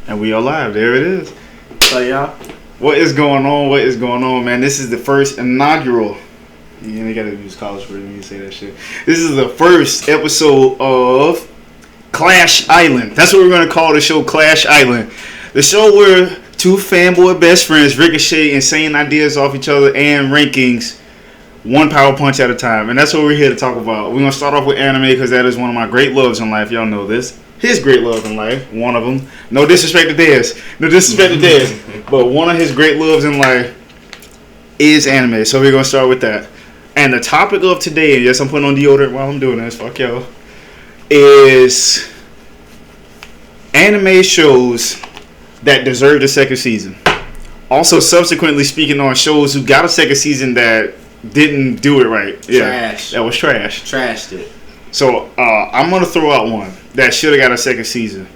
And we are live. There it is. So y'all, what is going on? What is going on, man? This is the first inaugural. You ain't gotta use college for me to say that shit. This is the first episode of Clash Island. That's what we're gonna call the show, Clash Island. The show where two fanboy best friends ricochet insane ideas off each other and rankings, one power punch at a time. And that's what we're here to talk about. We're gonna start off with anime because that is one of my great loves in life. Y'all know this. His great love in life, one of them. No disrespect to theirs. No disrespect to theirs. But one of his great loves in life is anime. So we're going to start with that. And the topic of today, and yes, I'm putting on deodorant while I'm doing this, fuck y'all, is anime shows that deserve the second season. Also, subsequently speaking on shows who got a second season that didn't do it right. Trash. Yeah, that was trash. Trashed it. So I'm going to throw out one that should have got a second season.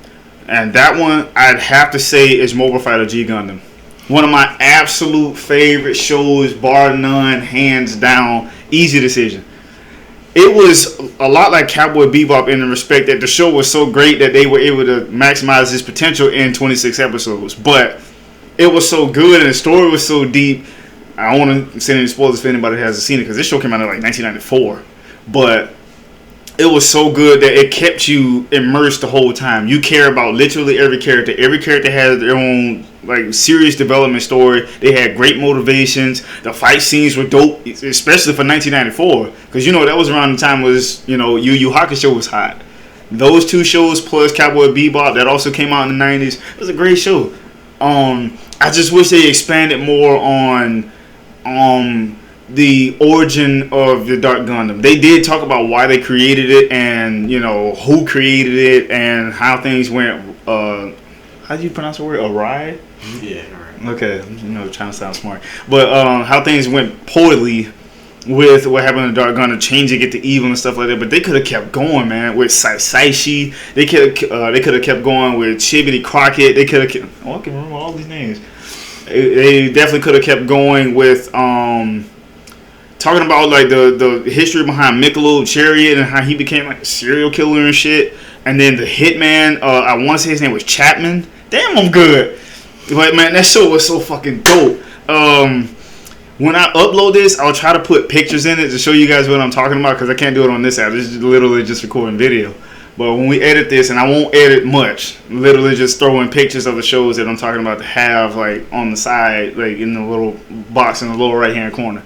And that one, I'd have to say, is Mobile Fighter G Gundam. One of my absolute favorite shows, bar none, hands down, easy decision. It was a lot like Cowboy Bebop in the respect that the show was so great that they were able to maximize its potential in 26 episodes. But it was so good and the story was so deep. I don't want to say any spoilers for anybody that hasn't seen it because this show came out in like 1994. But it was so good that it kept you immersed the whole time. You care about literally every character. Every character has their own like serious development story. They had great motivations. The fight scenes were dope, especially for 1994, because you know that was around the time was Yu Yu Hakusho was hot. Those two shows plus Cowboy Bebop that also came out in the 90s. It was a great show. I just wish they expanded more on the origin of the Dark Gundam. They did talk about why they created it and, who created it and how things went, how do you pronounce the word? Awry? Yeah, alright. Okay, trying to sound smart. But how things went poorly with what happened to Dark Gundam, changing it to evil and stuff like that. But they could have kept going, man, with Saishi. They could have kept going with Chibity Crockett. They could have kept, I can remember all these names. They definitely could have kept going with, talking about like the history behind Michelob Chariot and how he became like a serial killer and shit. And then the hitman, I want to say his name was Chapman. Damn, I'm good. But man, that show was so fucking dope. When I upload this, I'll try to put pictures in it to show you guys what I'm talking about because I can't do it on this app. This is literally just recording video. But when we edit this, and I won't edit much, literally just throw in pictures of the shows that I'm talking about to have like on the side, like in the little box in the lower right hand corner.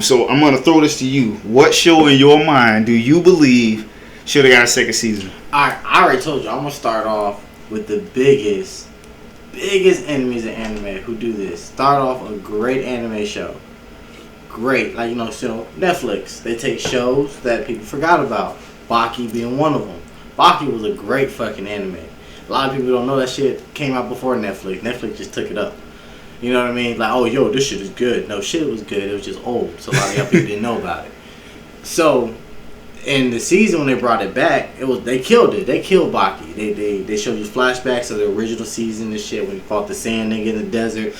So I'm gonna throw this to you. What show in your mind do you believe should have got a second season? I already told you. I'm gonna start off with the biggest enemies in anime who do this. Start off a great anime show. Great, like Netflix. They take shows that people forgot about. Baki being one of them. Baki was a great fucking anime. A lot of people don't know that shit came out before Netflix. Netflix just took it up. You know what I mean? Like, oh, yo, this shit is good. No, shit was good. It was just old. So a lot of y'all people didn't know about it. So, in the season when they brought it back, they killed it. They killed Baki. They showed you flashbacks of the original season and shit when he fought the sand nigga in the desert.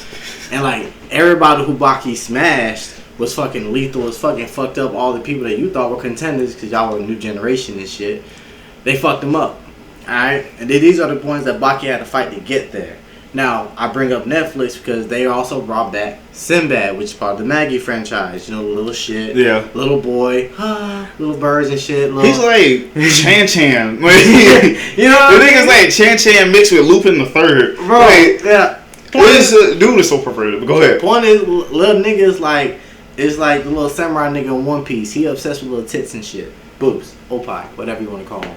And, like, everybody who Baki smashed was fucking lethal, was fucking fucked up all the people that you thought were contenders because y'all were a new generation and shit. They fucked them up. Alright? And then these are the points that Baki had to fight to get there. Now, I bring up Netflix because they also brought back Sinbad, which is part of the Maggie franchise. The little shit. Yeah. Little boy. Little birds and shit. He's like Chan-Chan. You know the nigga's like Chan-Chan mixed with Lupin the Third. Bro, like, yeah. Dude is so perverted. But go ahead. Point is, little nigga is like the little samurai nigga in One Piece. He obsessed with little tits and shit. Boobs. Opai. Whatever you want to call them.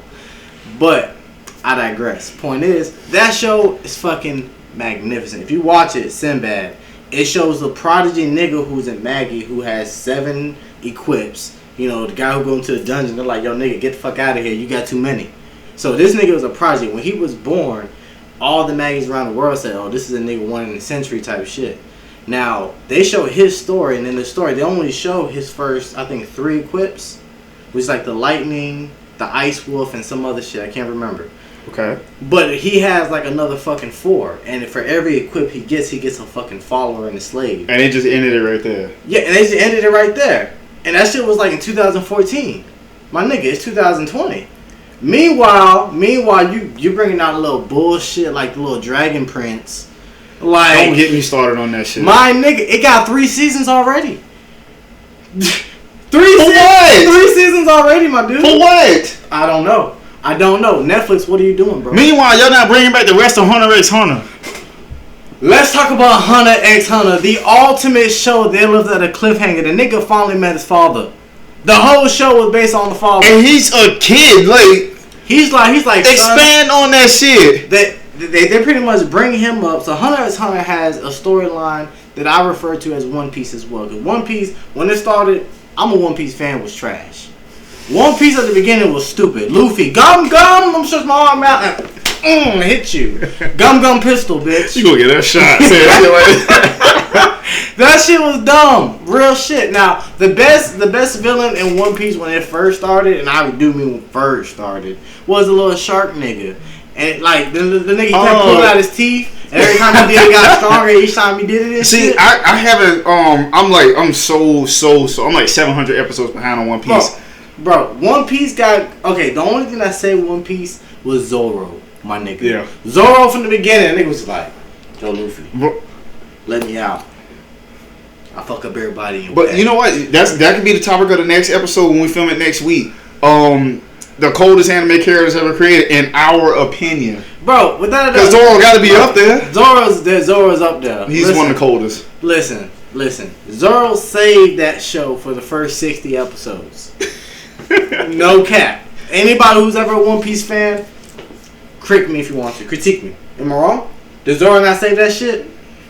But I digress. Point is, that show is fucking magnificent. If you watch it, Sinbad, it shows the prodigy nigga who's in Maggie who has 7 equips. The guy who go into the dungeon, they're like, yo nigga, get the fuck out of here, you got too many. So this nigga was a prodigy. When he was born, all the Maggies around the world said, oh, this is a nigga one in a century type shit. Now, they show his story, and in the story, they only show his first, I think, 3 equips, which is like the lightning, the ice wolf, and some other shit, I can't remember. Okay. But he has like another fucking 4, and for every equip he gets a fucking follower and a slave. And they just ended it right there. Yeah, and they just ended it right there. And that shit was like in 2014. My nigga, it's 2020. Meanwhile, you bringing out a little bullshit like the little Dragon Prince. Like, don't get me started on that shit. My nigga, it got 3 seasons already. 3 seasons already, my dude. For what? I don't know. Netflix, what are you doing, bro? Meanwhile, y'all not bringing back the rest of Hunter x Hunter. Let's talk about Hunter x Hunter, the ultimate show that lived at a cliffhanger. The nigga finally met his father. The whole show was based on the father. And he's a kid, like he's like expand on that shit. They pretty much bring him up. So Hunter x Hunter has a storyline that I refer to as One Piece as well. Because One Piece, when it started, I'm a One Piece fan, was trash. One Piece at the beginning was stupid. Luffy, gum, I'm shut my arm out and hit you. Gum pistol, bitch. You gonna get that shot. That shit was dumb. Real shit. Now, the best villain in One Piece when it first started, and I do mean first started, was a little shark nigga. And like the nigga he kept pulling out his teeth, and every time he did it got stronger each time he did it. See, I haven't I'm like 700 episodes behind on One Piece. Bro, One Piece got okay, the only thing I say One Piece was Zoro, my nigga. Yeah. Zoro from the beginning, the nigga was like, yo Luffy, let me out. I fuck up everybody. But you know what? That could be the topic of the next episode when we film it next week. The coldest anime characters ever created, in our opinion. Bro, without because Zoro got to be up there. Zoro's up there. He's one of the coldest. Listen. Zoro saved that show for the first 60 episodes. No cap. Anybody who's ever a One Piece fan, critique me if you want to. Critique me. Am I wrong? Did Zoro not save that shit?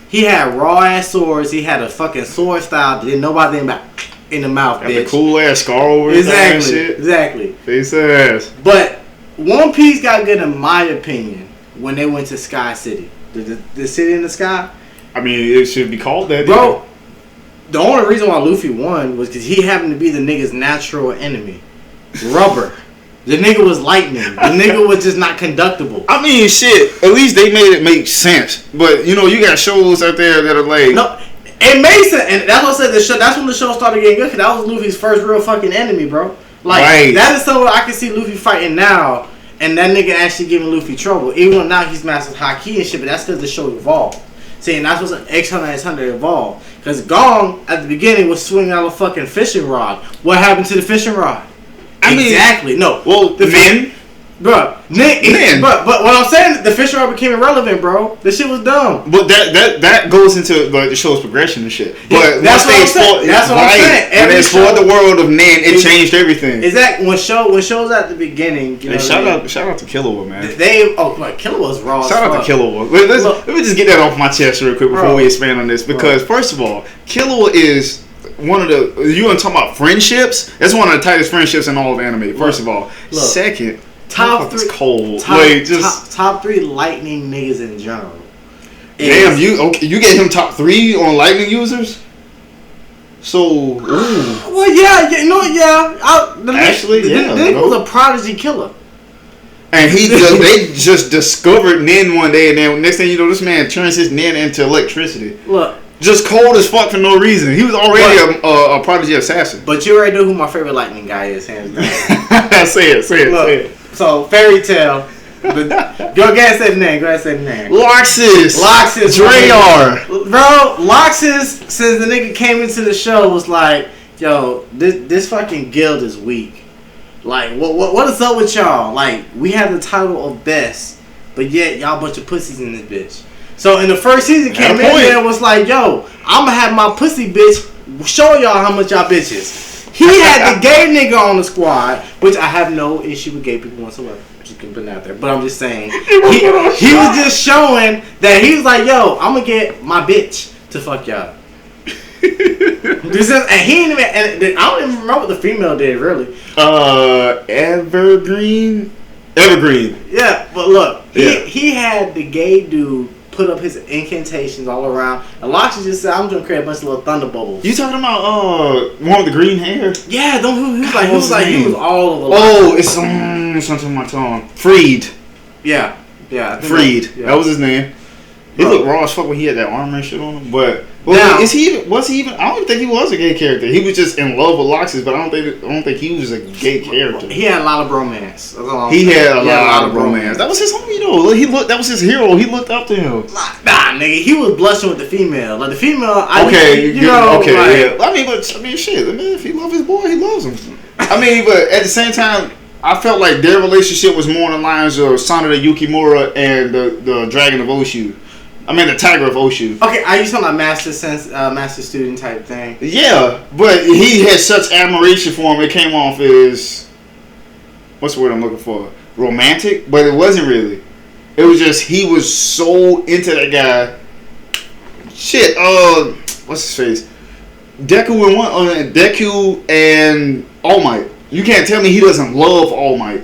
He had raw ass swords. He had a fucking sword style. Didn't nobody think about in the mouth, bitch. The cool ass scar over his shit. Exactly. Face ass. But One Piece got good in my opinion when they went to Sky City. The city in the sky. I mean, it should be called that, bro. The only reason why Luffy won was because he happened to be the nigga's natural enemy, Rubber. The nigga was lightning. The nigga was just not conductible. I mean, shit. At least they made it make sense. But you know, you got shows out there that are like, no, it made sense, and that's what I said. The show. That's when the show started getting good. Cause that was Luffy's first real fucking enemy, bro. Like that is someone I can see Luffy fighting now, and that nigga actually giving Luffy trouble. Even though now he's mastered Haki and shit, but that's because the show evolved. See, and that's what X Hunter evolved. Cause Gong at the beginning was swinging out a fucking fishing rod. What happened to the fishing rod? Exactly. No. Well, the men. Bro, but what I'm saying, the fishing rod became irrelevant, bro. This shit was dumb. But that goes into like the show's progression and shit. But that's what I'm saying. That's what I'm saying. When they explored the world of Nen, it changed everything. Exactly. When shows at the beginning, you know. Shout out to Killua, man. Killua's raw. Shout out to Killua. Let me just get that off my chest real quick before we expand on this, because first of all, Killua is one of the you want to talk about friendships? That's one of the tightest friendships in all of anime. First of all, second. Top 3 cold. Top 3 lightning niggas in general. Damn, you get him top 3 on lightning users? So well, yeah, you know, actually, the nigga was a prodigy killer. And they just discovered Nen one day, and then next thing you know, this man turns his Nen into electricity. Look. Just cold as fuck for no reason. He was already a prodigy assassin. But you already know who my favorite lightning guy is, hands down. Say it. So, Fairy Tail. Go ahead and say the name. Loxus. Drayar. Bro, Loxus, since the nigga came into the show, was like, yo, this fucking guild is weak. Like, what is up with y'all? Like, we have the title of best, but yet y'all bunch of pussies in this bitch. So in the first season, came in there and was like, yo, I'm going to have my pussy bitch show y'all how much y'all bitches. He had the gay nigga on the squad, which I have no issue with gay people whatsoever. Just can put it out there. But I'm just saying, he was just showing that he was like, yo, I'm going to get my bitch to fuck y'all. And he ain't even, and I don't even remember what the female did, really. Evergreen. Yeah, but look, he had the gay dude put up his incantations all around. And Loxus just said, I'm going to create a bunch of little thunder bubbles. You talking about one with the green hair? Yeah, he was all over. Oh, it's something on my tongue. Freed. Yeah. Freed. That was his name. He looked raw as fuck when he had that armor and shit on him. But Now- was he even? I don't even think he was a gay character. He was just in love with Loxus, but I don't think he was a gay character. He had a lot of bromance. That's all I'm He saying. had a lot of romance. That was his homie though. That was his hero. He looked up to him. Nah, nigga, he was blushing with the female. Like the female, Okay, you know, okay, like, yeah. I mean, shit. I mean, if he loves his boy, he loves him. I mean, but at the same time, I felt like their relationship was more on the lines of Sonata Yukimura and the Dragon of Oshu. I mean, the Tiger of Oshu. Okay, are you talking about master student type thing? Yeah, but he had such admiration for him. It came off as, what's the word I'm looking for? Romantic, but it wasn't really. It was just he was so into that guy. Shit. What's his face? Deku and All Might. You can't tell me he doesn't love All Might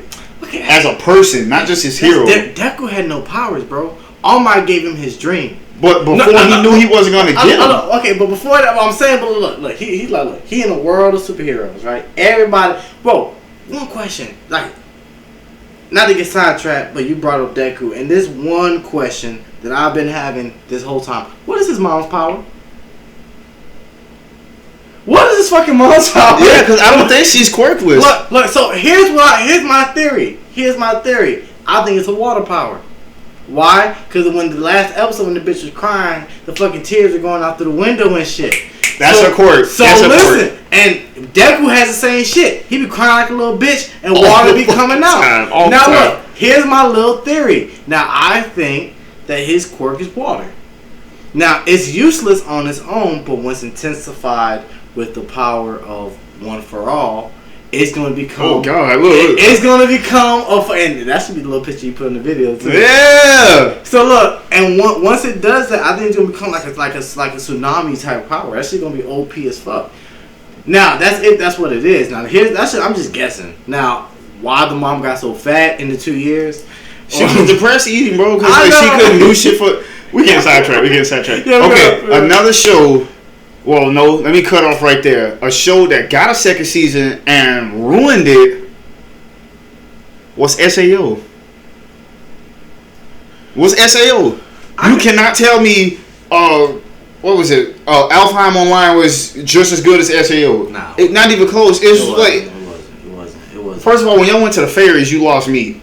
as a person, not just his hero. Deku had no powers, bro. All Might gave him his dream. But before he knew he wasn't gonna get him. Okay, but before that, what I'm saying, but look, he's like, look, he in a world of superheroes, right? Everybody, bro. One question, like, not to get sidetracked, but you brought up Deku, and this one question that I've been having this whole time: what is his mom's power? What is his fucking mom's power? Yeah, because I don't think she's quirkless. Look. So here's my theory. Here's my theory. I think it's a water power. Why? Because when the last episode, when the bitch was crying, the fucking tears are going out through the window and shit. That's her quirk. So listen, and Deku has the same shit. He be crying like a little bitch, and water be coming out. Now look, here's my little theory. Now I think that his quirk is water. Now it's useless on its own, but once intensified with the power of One for All, it's going to become. Oh God! Look. It's going to become and that should be the little picture you put in the video too. Yeah. So look, and once it does that, I think it's going to become like a tsunami type power. That shit going to be OP as fuck. Now that's it. That's what it is. Now I'm just guessing. Now why the mom got so fat in the 2 years? She was depressed eating, bro, because like, she couldn't do shit for. We getting sidetracked. Yeah, okay, another show. Well, no, let me cut off right there. A show that got a second season and ruined it was SAO. You cannot tell me, what was it? Alfheim Online was just as good as SAO. No. Not even close. It It wasn't. First of all, when y'all went to the fairies, you lost me.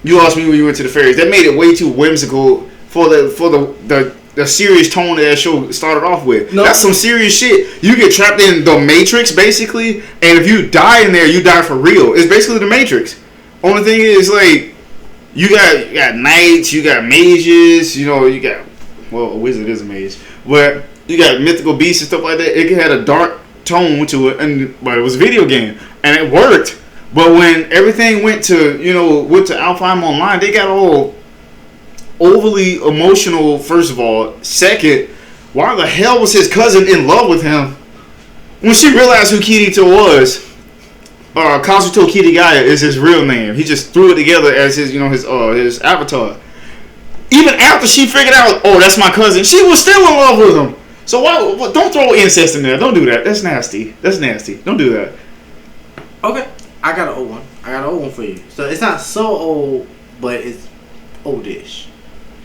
You lost me when you went to the fairies. That made it way too whimsical for the serious tone that show started off with. No. That's some serious shit. You get trapped in the Matrix, basically, and if you die in there, you die for real. It's basically the Matrix. Only thing is, like, you got knights, you got mages, you got, well, a wizard is a mage, but you got mythical beasts and stuff like that. It had a dark tone to it, but it was a video game, and it worked. But when everything went to Alfheim Online, they got all overly emotional, first of all. Second, why the hell was his cousin in love with him? When she realized who Kirito was, Kazuto Kirigaya is his real name. He just threw it together as his avatar. Even after she figured out, oh, that's my cousin, she was still in love with him. So why don't throw incest in there. Don't do that. That's nasty. Don't do that. Okay, I got an old one for you. So it's not so old, but it's oldish.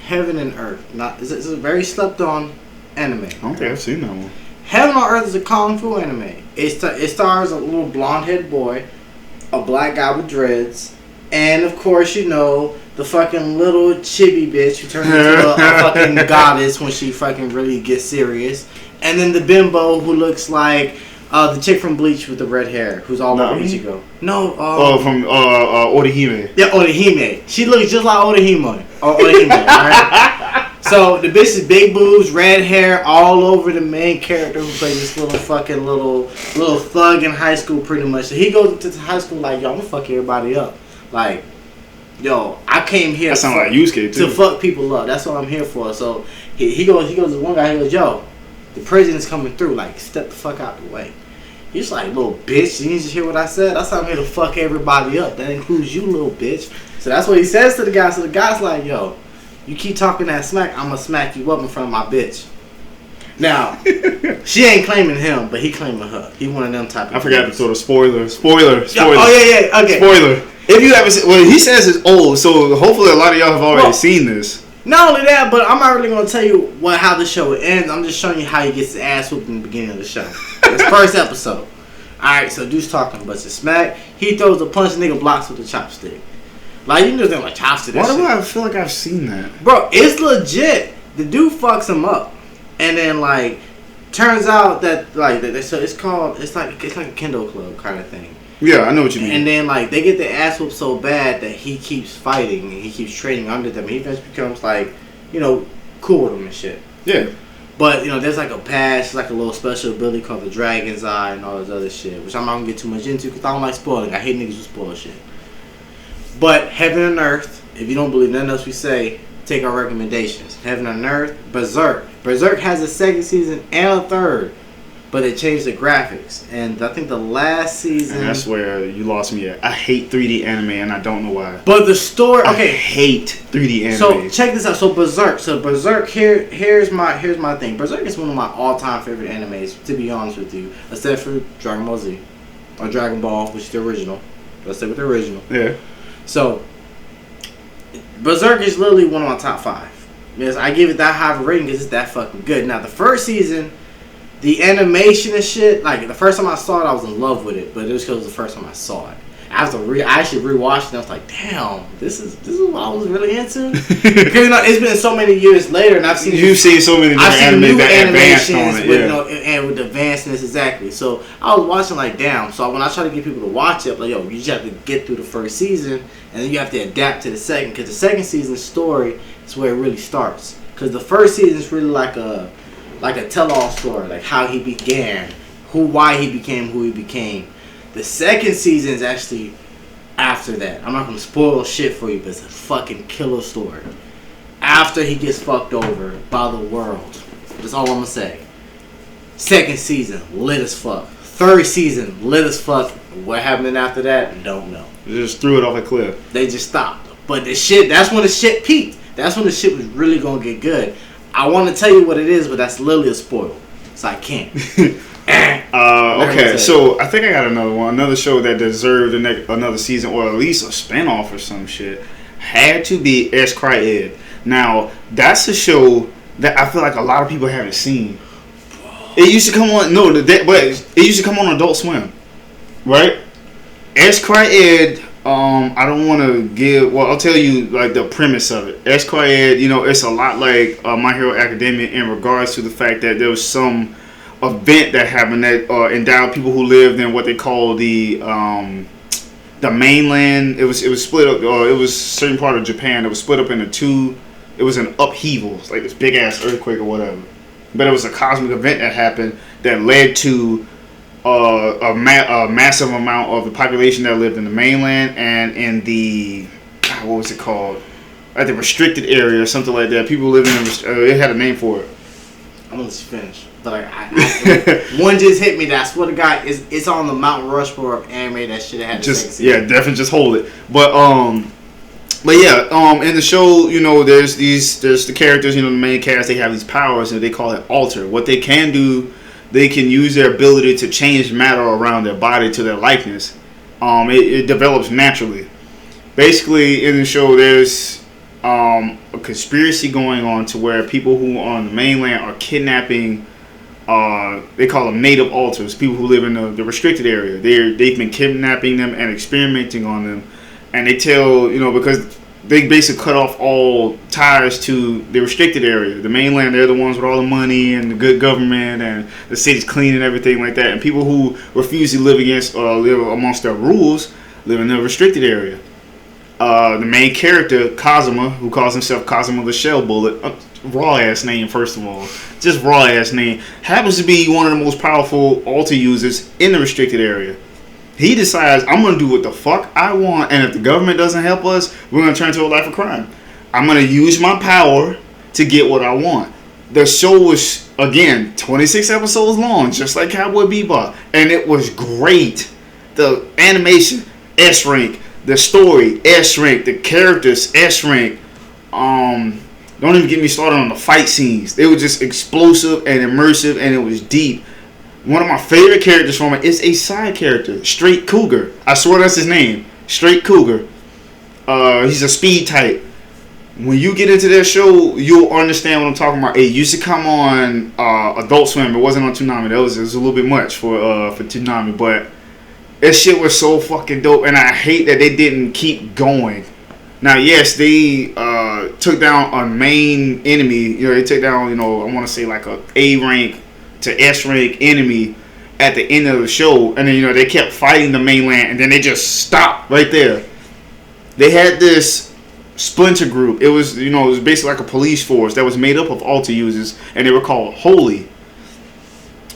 Heaven and Earth. It's a very slept on anime. Okay, I've seen that one. Heaven on Earth is a kung fu anime. It stars a little blonde head boy, a black guy with dreads, and of course the fucking little chibi bitch who turns into a fucking goddess when she fucking really gets serious, and then the bimbo who looks like the chick from Bleach with the red hair who's all over Ichigo. No. From Orihime. Yeah, Orihime. She looks just like Orihime. Right? So the bitch is big boobs, red hair, all over the main character who plays this little fucking little thug in high school, pretty much. So he goes to high school like, yo, I'm gonna fuck everybody up. Like, yo, I came here. That sounds like Yusuke too. To fuck people up. That's what I'm here for. So he goes to one guy. He goes, yo, the president's coming through. Like, step the fuck out the way. He's like, little bitch, you need to hear what I said? That's how I'm here to fuck everybody up. That includes you, little bitch. So that's what he says to the guy. So the guy's like, yo, you keep talking that smack, I'm going to smack you up in front of my bitch. Now, she ain't claiming him, but he claiming her. He one of them type of I forgot to throw the spoiler. Oh, yeah, okay. Spoiler. If you haven't seen, well, he says it's old, so hopefully a lot of y'all have already seen this. Not only that, but I'm not really gonna tell you how the show ends. I'm just showing you how he gets his ass whooped in the beginning of the show. It's first episode. Alright, so dude's talking, but it's smack. He throws a punch, nigga blocks with a chopstick. Like, you know, they're like chopstick. Why do I feel like I've seen that? Bro, it's legit. The dude fucks him up, and then like, turns out that like, so it's like a Kendo Club kind of thing. Yeah, I know what you mean. And then like, they get their ass whooped so bad that he keeps fighting and he keeps training under them. He eventually becomes like, you know, cool with them and shit. Yeah. But, you know, there's like a patch, like a little special ability called the Dragon's Eye and all this other shit, which I'm not gonna get too much into because I don't like spoiling. I hate niggas who spoil shit. But Heaven and Earth, if you don't believe nothing else we say, take our recommendations. Heaven and Earth, Berserk. Berserk has a second season and a third, but they changed the graphics. And I think the last season... And that's where you lost me at. I hate 3D anime and I don't know why. But the story... Okay. I hate 3D anime. So, check this out. So, Berserk. Here's my thing. Berserk is one of my all-time favorite animes, to be honest with you. Except for Dragon Ball Z. Or Dragon Ball, which is the original. Let's stay with the original. Yeah. So, Berserk is literally one of my top 5. Yes, I give it that high of a rating because it's that fucking good. Now, the first season, the animation and shit, like, the first time I saw it, I was in love with it. But it was because it was the first time I saw it. I actually rewatched it and I was like, damn, this is what I was really into. Because, you know, it's been so many years later and I've seen... You've seen so many different anime that advanced on it, with, you know, and with advancedness, exactly. So, I was watching like, damn. So, when I try to get people to watch it, I'm like, yo, you just have to get through the first season and then you have to adapt to the second. Because the second season's story is where it really starts. Because the first season is really like a tell-all story, like how he began, why he became who he became. The second season is actually after that. I'm not gonna spoil shit for you, but it's a fucking killer story. After he gets fucked over by the world. That's all I'm gonna say. Second season, lit as fuck. Third season, lit as fuck. What happened after that? Don't know. They just threw it off a cliff. They just stopped. But the shit, that's when the shit peaked. That's when the shit was really gonna get good. I want to tell you what it is, but that's literally a spoil. So I can't. Okay, so I think I got another one. Another show that deserved another season or at least a spinoff or some shit had to be Cry Ed. Now, that's a show that I feel like a lot of people haven't seen. It used to come on, but it used to come on Adult Swim, right? Cry Ed. I don't want to give. Well, I'll tell you like the premise of it. Cry Ed, you know, it's a lot like My Hero Academia in regards to the fact that there was some event that happened that endowed people who lived in what they call the mainland. It was split up. It was a certain part of Japan that was split up into two. It was an upheaval, it's like this big ass earthquake or whatever. But it was a cosmic event that happened that led to a massive amount of the population that lived in the mainland and in the what was it called? At the restricted area or something like that. People living in it had a name for it. I'm gonna finish. But one just hit me. That I swear to God, it's on the Mount Rushmore of anime that should have had. Definitely just hold it. But yeah, in the show, you know, there's the characters, you know, the main cast. They have these powers, and they call it alter. What they can do, they can use their ability to change matter around their body to their likeness. It develops naturally. Basically, in the show, there's a conspiracy going on to where people who are on the mainland are kidnapping. They call them native alters, people who live in the restricted area. They've been kidnapping them and experimenting on them, and they tell, you know, because they basically cut off all ties to the restricted area. The mainland, they're the ones with all the money and the good government and the city's clean and everything like that. And people who refuse to live live amongst their rules live in the restricted area. The main character, Kazuma, who calls himself Kazuma the Shell Bullet, raw ass name, first of all, just raw ass name, happens to be one of the most powerful alter users in the restricted area. He decides, I'm going to do what the fuck I want, and if the government doesn't help us, we're going to turn to a life of crime. I'm going to use my power to get what I want. The show was, again, 26 episodes long, just like Cowboy Bebop, and it was great. The animation, S-rank. The story, S-rank. The characters, S-rank. Don't even get me started on the fight scenes. They were just explosive and immersive, and it was deep. One of my favorite characters from it is a side character, Straight Cougar. I swear that's his name, Straight Cougar. He's a speed type. when you get into that show, you'll understand what I'm talking about. It used to come on Adult Swim. It wasn't on Toonami. It was a little bit much for Toonami, but that shit was so fucking dope, and I hate that they didn't keep going. Now, yes, they took down a main enemy. You know, they took down, you know, I want to say like a A rank to S rank enemy at the end of the show, and then, you know, they kept fighting the mainland, and then they just stopped right there. They had this splinter group. It was, you know, it was basically like a police force that was made up of Alta users, and they were called Holy.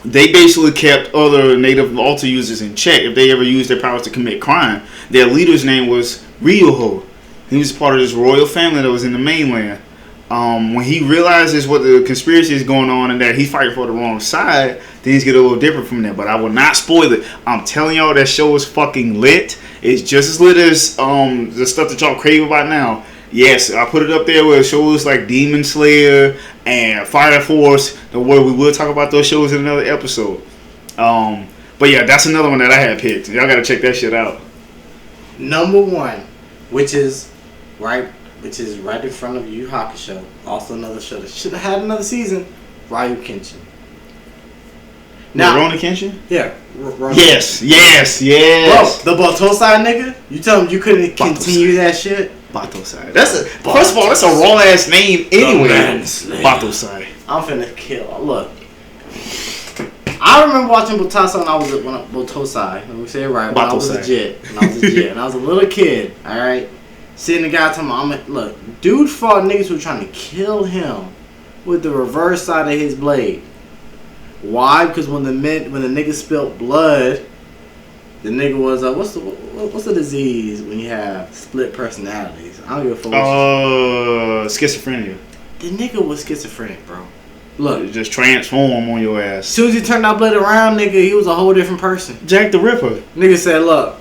They basically kept other native Alta users in check if they ever used their powers to commit crime. Their leader's name was Ryoho. He was part of this royal family that was in the mainland. When he realizes what the conspiracy is going on and that he's fighting for the wrong side, things get a little different from there. But I will not spoil it. I'm telling y'all, that show is fucking lit. It's just as lit as the stuff that y'all crave about now. Yes, I put it up there with shows like Demon Slayer and Fire Force. Don't worry, we will talk about those shows in another episode. But yeah, that's another one that I had picked. Y'all gotta check that shit out. Number 1, which is right in front of Yu Yu Hakusho. Also another show that should have had another season. Ryu Kenshin. Now, Rurouni Kenshin? Yeah. Yes. Bro, the Batosai nigga? You tell him you couldn't continue that shit? Batosai. First of all, that's a raw ass name anyway. Batosai. I'm finna kill. Look. I remember watching Batosai when I was Batosai. Let me say it right. When I was legit. And I was a little kid. Alright? Seeing the guy talking about, look, dude fought niggas who were trying to kill him with the reverse side of his blade. Why? Because when the nigga spilled blood, the nigga was what's the disease when you have split personalities? I don't give a fuck. Schizophrenia. The nigga was schizophrenic, bro. Look, just transform on your ass. As soon as he turned that blade around, nigga, he was a whole different person. Jack the Ripper. Nigga said, look,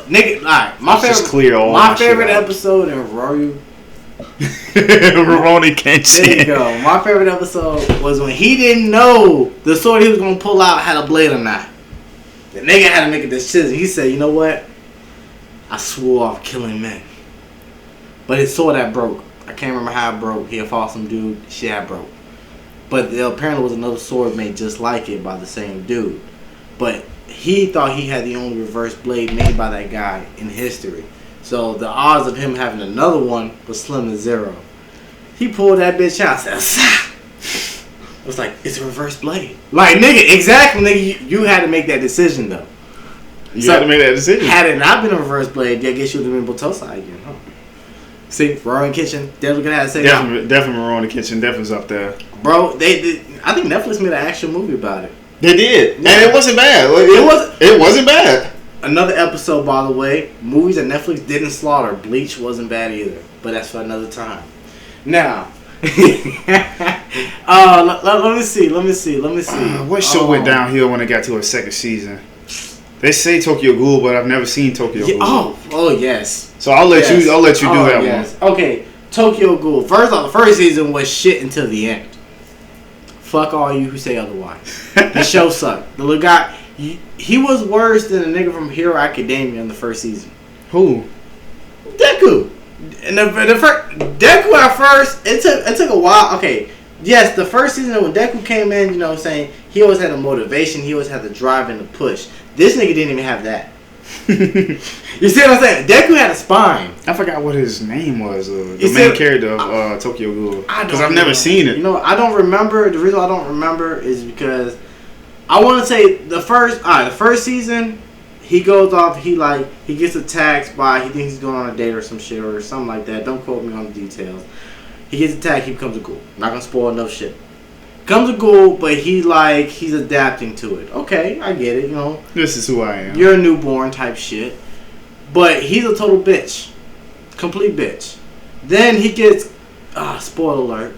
nigga, alright, my favorite episode in Ryu. Rurouni Kenshin. There you go. My favorite episode was when he didn't know the sword he was gonna pull out had a blade or not. The nigga had to make a decision. He said, you know what? I swore off killing men. But his sword had broke. I can't remember how it broke. He had fought some dude, shit had broke. But there apparently was another sword made just like it by the same dude. But he thought he had the only reverse blade made by that guy in history. So the odds of him having another one was slim to zero. He pulled that bitch out and said, it was like, it's a reverse blade. Like, nigga, exactly, nigga, you had to make that decision, though. You had to make that decision. Had it not been a reverse blade, I guess you would have been Batosai again, huh? See, Rurouni Kenshin, definitely gonna have to say Definitely Rurouni Kenshin, definitely's up there. Bro, I think Netflix made an actual movie about it. They did, yeah. And it wasn't bad. It wasn't bad. Another episode, by the way, movies that Netflix didn't slaughter. Bleach wasn't bad either, but that's for another time. Now, let me see. What show went downhill when it got to a second season? They say Tokyo Ghoul, but I've never seen Tokyo Ghoul. Oh yes. So I'll let you do that one. Okay, Tokyo Ghoul. First off, the first season was shit until the end. Fuck all you who say otherwise. The show sucked. The little guy, he was worse than the nigga from Hero Academia in the first season. Who? Deku. And the Deku at first, it took a while. Okay, yes, the first season when Deku came in, you know what I'm saying, he always had a motivation, he always had the drive and the push. This nigga didn't even have that. You see what I'm saying? Deku had a spine. I forgot what his name was. The main character of Tokyo Ghoul. Because I've never seen it. You know, I don't remember. The reason I don't remember is because I want to say the first season, he goes off. He gets attacked by. He thinks he's going on a date or some shit or something like that. Don't quote me on the details. He gets attacked. He becomes a ghoul. I'm not gonna spoil enough shit. Comes a ghoul, but he's adapting to it. Okay, I get it. You know, this is who I am. You're a newborn type shit, but he's a total bitch, complete bitch. Then he gets spoiler alert.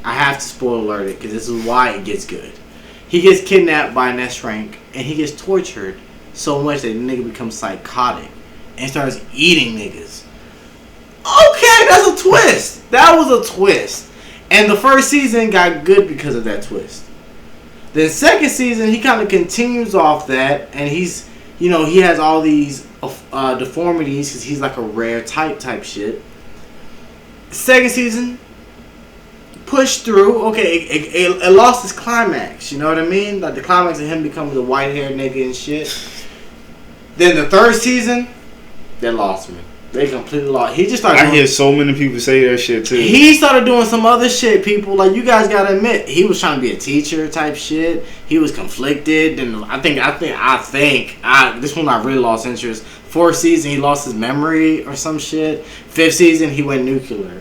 I have to spoiler alert it because this is why it gets good. He gets kidnapped by an S rank and he gets tortured so much that the nigga becomes psychotic and starts eating niggas. Okay, that's a twist. That was a twist. And the first season got good because of that twist. The second season, he kind of continues off that, and he has all these of deformities because he's like a rare type shit. Second season, pushed through. Okay, it lost its climax. You know what I mean? Like the climax of him becoming the white haired nigga and shit. Then the third season, they lost me. They completely lost. He just started. I hear so many people say that shit too. He started doing some other shit. People like you guys gotta admit he was trying to be a teacher type shit. He was conflicted, and I think this one I really lost interest. Fourth season he lost his memory or some shit. Fifth season he went nuclear.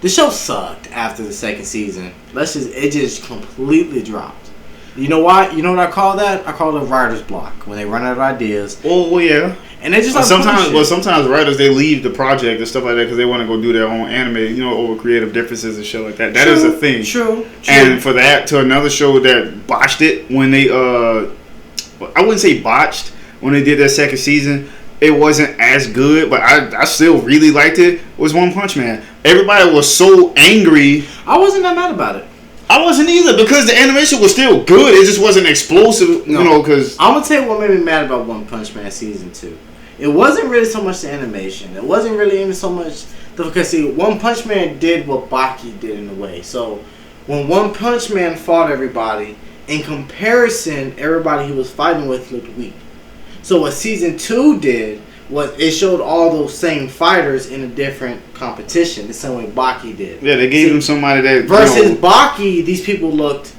The show sucked after the second season. It just completely dropped. You know why? You know what I call that? I call it writer's block when they run out of ideas. Oh well, yeah. And they just like sometimes writers they leave the project and stuff like that because they want to go do their own anime, over creative differences and shit like that. That is a thing. True. And for that to another show that botched it when they I wouldn't say botched when they did their second season. It wasn't as good, but I still really liked it. Was One Punch Man. Everybody was so angry. I wasn't that mad about it. I wasn't either because the animation was still good. It just wasn't explosive, because I'm gonna tell you what made me mad about One Punch Man season 2. It wasn't really so much the animation. It wasn't really even so much because see, One Punch Man did what Baki did in a way. So when One Punch Man fought everybody, in comparison, everybody he was fighting with looked weak. So what season 2 did was it showed all those same fighters in a different competition, the same way Baki did. Yeah, they gave him somebody that versus Baki, these people looked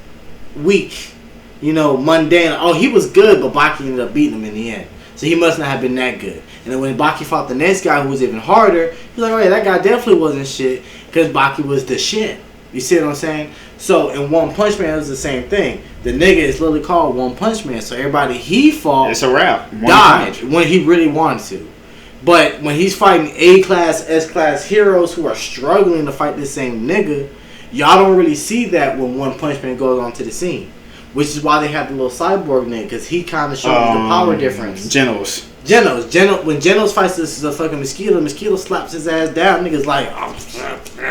weak, mundane. Oh, he was good, but Baki ended up beating him in the end. So he must not have been that good. And then when Baki fought the next guy who was even harder, he's like, oh yeah, that guy definitely wasn't shit because Baki was the shit. You see what I'm saying? So in One Punch Man, it was the same thing. The nigga is literally called One Punch Man. So everybody he fought, it's a wrap. Died when he really wanted to. But when he's fighting A-class, S-class heroes who are struggling to fight this same nigga, y'all don't really see that when One Punch Man goes onto the scene. Which is why they have the little cyborg nigga, because he kind of shows the power difference. Genos. When Genos fights this fucking Mosquito slaps his ass down. Niggas like,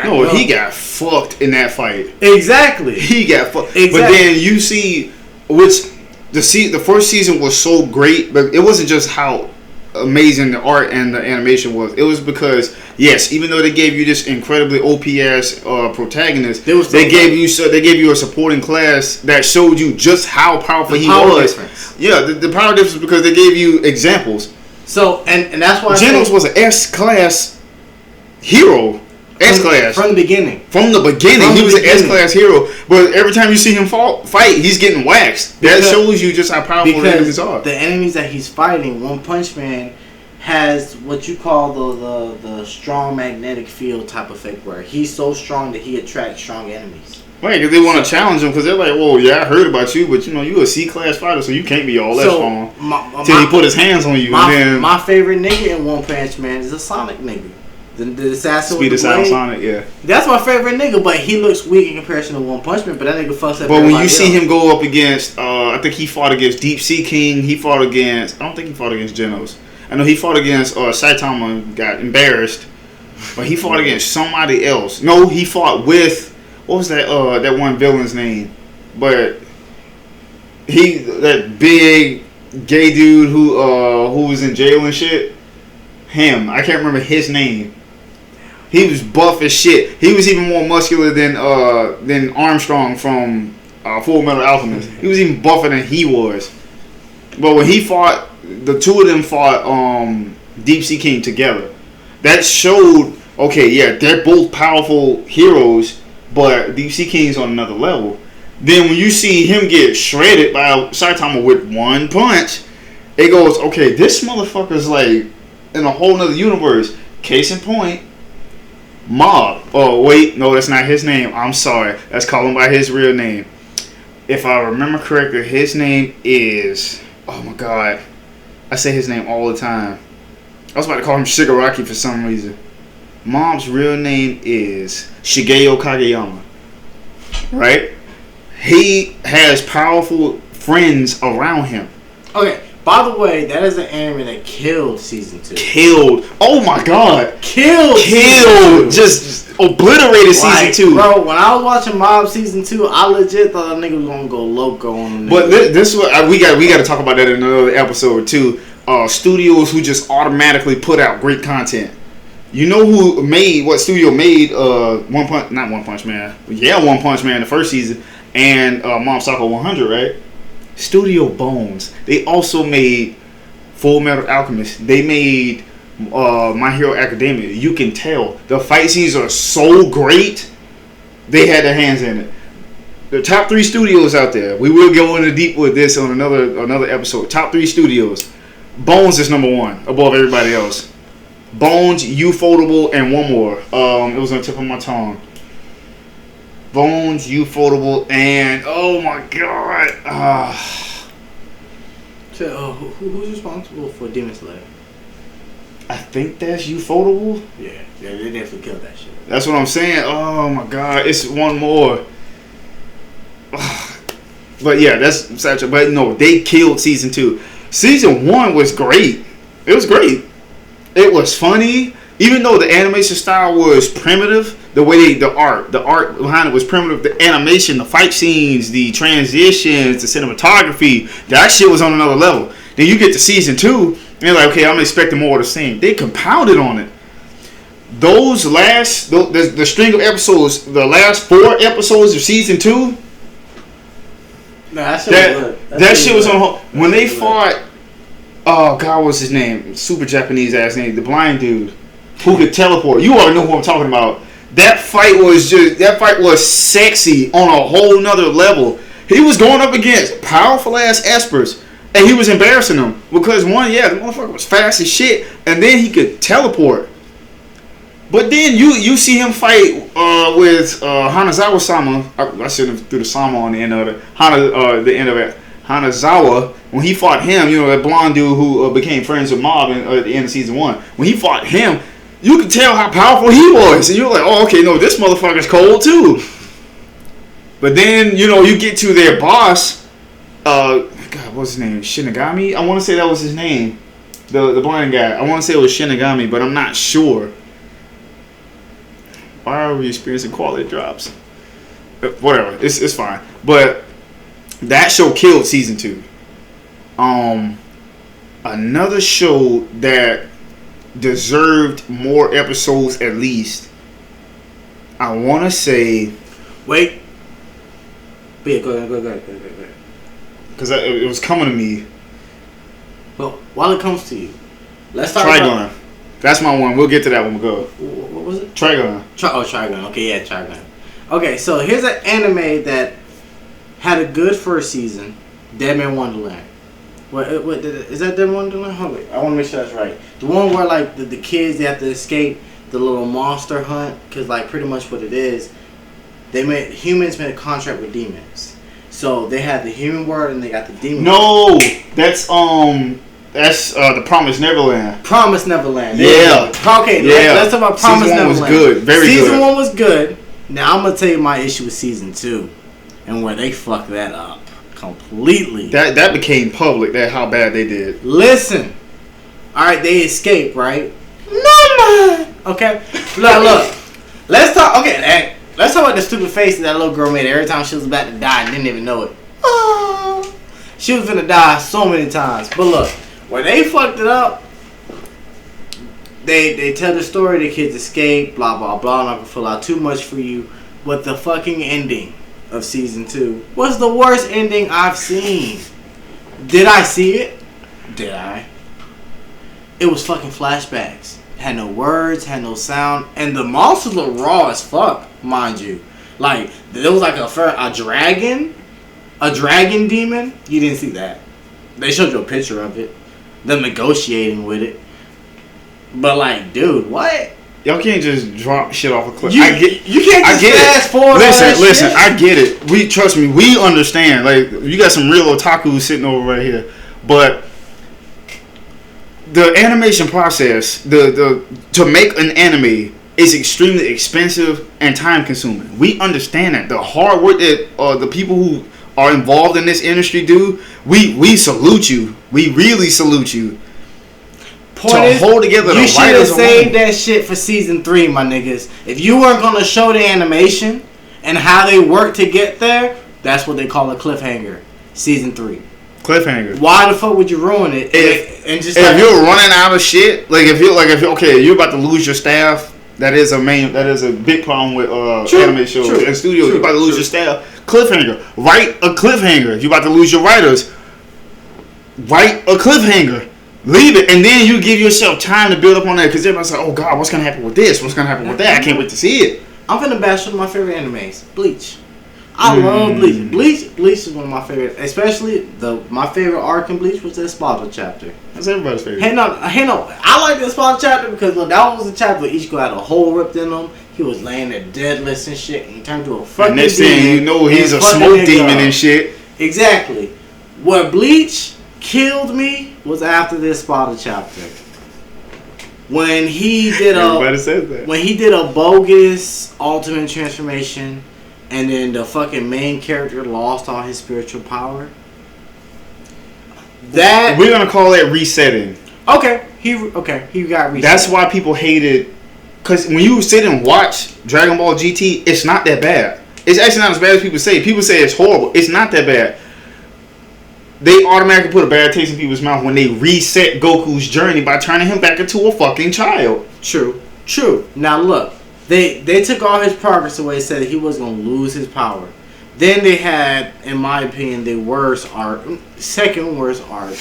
no, he got fucked in that fight. Exactly. He got fucked. Exactly. But then you see, the first season was so great, but it wasn't just how amazing the art and the animation was. It was because, yes, even though they gave you this incredibly OP-ass protagonist, they gave you a supporting class that showed you just how powerful he was. Difference. Yeah, the power difference because they gave you examples. So and that's why Genos was an S-class hero. S-class from the beginning. He was an S-class hero. But every time you see him fight, he's getting waxed. That shows you just how powerful the enemies are. The enemies that he's fighting, One Punch Man has what you call the strong magnetic field type effect, where he's so strong that he attracts strong enemies. Right, because they want to challenge him, because they're like, "Whoa, yeah, I heard about you, but you a C-class fighter, so you can't be all that strong." Till he put his hands on you. My favorite nigga in One Punch Man is a Sonic nigga. The assassin Speed with the blade. Sonic, yeah. That's my favorite nigga, but he looks weak in comparison to One Punch Man. But that nigga fucks up. But when you see him go up against, I think he fought against Deep Sea King. I don't think he fought against Genos. I know he fought against Saitama and got embarrassed. But he fought against somebody else. No, he fought with, what was that one villain's name? But that big gay dude who was in jail and shit. Him, I can't remember his name. He was buff as shit. He was even more muscular than Armstrong from Full Metal Alchemist. He was even buffer than he was. But when he fought, the two of them fought Deep Sea King together. That showed, okay, yeah, they're both powerful heroes, but Deep Sea King's on another level. Then when you see him get shredded by Saitama with one punch, it goes, okay, this motherfucker's like in a whole nother universe. Case in point, Mob. Oh, wait. No, that's not his name. I'm sorry. Let's call him by his real name. If I remember correctly, his name is... Oh, my God. I say his name all the time. I was about to call him Shigaraki for some reason. Mob's real name is Shigeo Kageyama. Right? He has powerful friends around him. Okay. By the way, that is an anime that killed season 2. Killed. Oh my god. Killed. Just obliterated season 2. Bro, when I was watching Mob season 2, I legit thought that nigga was gonna go loco on the nigga. But this is what we got to talk about that in another episode too. studios who just automatically put out great content. You know what studio made One Punch Man. Yeah, One Punch Man the first season and Mob Psycho 100, right? Studio Bones. They also made Full Metal Alchemist. They made My Hero Academia. You can tell the fight scenes are so great. They had their hands in it. The top 3 studios out there. We will go into deep with this on another episode. Top 3 studios. Bones is number 1 above everybody else. Bones, Ufotable, and one more. It was on the tip of my tongue. Bones, Ufotable, and oh my god. So, who's responsible for Demon Slayer? I think that's Ufotable. Yeah, they definitely killed that shit. That's what I'm saying. Oh my god, it's one more. But yeah, that's such a. But no, they killed season 2. Season 1 was great. It was great. It was funny, even though the animation style was primitive. The way the art behind it was primitive. The animation, the fight scenes, the transitions, the cinematography, that shit was on another level. Then you get to season 2, and you're like, okay, I'm expecting more of the same. They compounded on it. Those the string of episodes, the last 4 episodes of season 2. That shit was on. When they fought, oh god, what's his name? Super Japanese ass name, the blind dude who could teleport. You already know who I'm talking about. That fight was sexy on a whole nother level. He was going up against powerful ass espers, and he was embarrassing them because the motherfucker was fast as shit, and then he could teleport. But then you see him fight with Hanazawa-sama. I shouldn't have threw the sama on the end of it. The end of it. Hanazawa, when he fought him, that blonde dude who became friends with Mob at the end of season 1. When he fought him, you could tell how powerful he was, and you're like, oh, okay, no, this motherfucker's cold too. But then you get to their boss. God, what's his name? Shinigami. I want to say that was his name. The blind guy. I want to say it was Shinigami, but I'm not sure. Why are we experiencing quality drops? Whatever, it's fine. But that show killed season 2. Another show that deserved more episodes at least. I want to say. Wait. Yeah, go ahead. Because it was coming to me. Well, while it comes to you, let's talk about. That's my one. We'll get to that when we go. What was it? Trigun. Trigun. Okay, yeah, Trigun. Okay, so here's an anime that had a good first season. Deadman Wonderland. What is that? Deadman Wonderland? Hold on, I want to make sure that's right. The one where like the kids, they have to escape the little monster hunt, because like pretty much what it is, humans made a contract with demons. So they had the human world and they got the demon. No, that's the Promised Neverland. Promised Neverland. Yeah. Okay. Yeah. Let's talk about Promised Neverland. Season 1 was good. Very good. Season 1 was good. Now I'm gonna tell you my issue with season 2, and where they fucked that up completely. That became public. That how bad they did. Listen. All right, they escaped, right? No man. Okay. Look. Let's talk. Okay. Let's talk about the stupid face that little girl made every time she was about to die and didn't even know it. Oh. She was gonna die so many times. But look, when they fucked it up, they tell the story, the kids escape, blah, blah, blah. I'm not gonna fill out too much for you. But the fucking ending of season 2 was the worst ending I've seen. Did I see it? Did I? It was fucking flashbacks. Had no words, had no sound, and the monsters look raw as fuck, mind you. Like, there was like a dragon demon. You didn't see that. They showed you a picture of it. Them negotiating with it. But like, dude, what? Y'all can't just drop shit off a cliff. You can't just fast forward. Listen, I get it. Trust me, we understand. Like, you got some real otakus sitting over right here. But the animation process, to make an anime is extremely expensive and time consuming. We understand that. The hard work that the people who are involved in this industry do, we salute you. We really salute you. Hold together. You should have saved that shit for season 3, my niggas. If you weren't gonna show the animation and how they work to get there, that's what they call a cliffhanger. Season 3. Cliffhanger. Why the fuck would you ruin it? If you're running out of shit, if you're about to lose your staff, that is a big problem with anime shows and studios. You're about to lose your staff. Cliffhanger. Write a cliffhanger. If you're about to lose your writers, write a cliffhanger. Leave it, and then you give yourself time to build up on that, because everybody's like, oh God, what's going to happen with this? What's going to happen with that? I can't wait to see it. I'm finna bash one of my favorite animes, Bleach. I love Bleach. Bleach is one of my favorite, especially my favorite arc in Bleach was the Espada chapter. That's everybody's favorite. Hey, no, I like the Espada chapter because look, that was the chapter where Ichigo had a hole ripped in him. He was laying there deadless and shit, and he turned to a fucking demon. Next thing you know, he's a smoke demon and shit. Exactly. Where Bleach killed me was after the Espada chapter. When he did a bogus ultimate transformation, and then the fucking main character lost all his spiritual power. That we're gonna call that resetting. He got reset. That's why people hated, because when you sit and watch Dragon Ball GT, it's not that bad. It's actually not as bad as people say. People say it's horrible. It's not that bad. They automatically put a bad taste in people's mouth when they reset Goku's journey by turning him back into a fucking child. True. Now look, they took all his progress away, said that he was going to lose his power. Then they had, in my opinion, second worst arc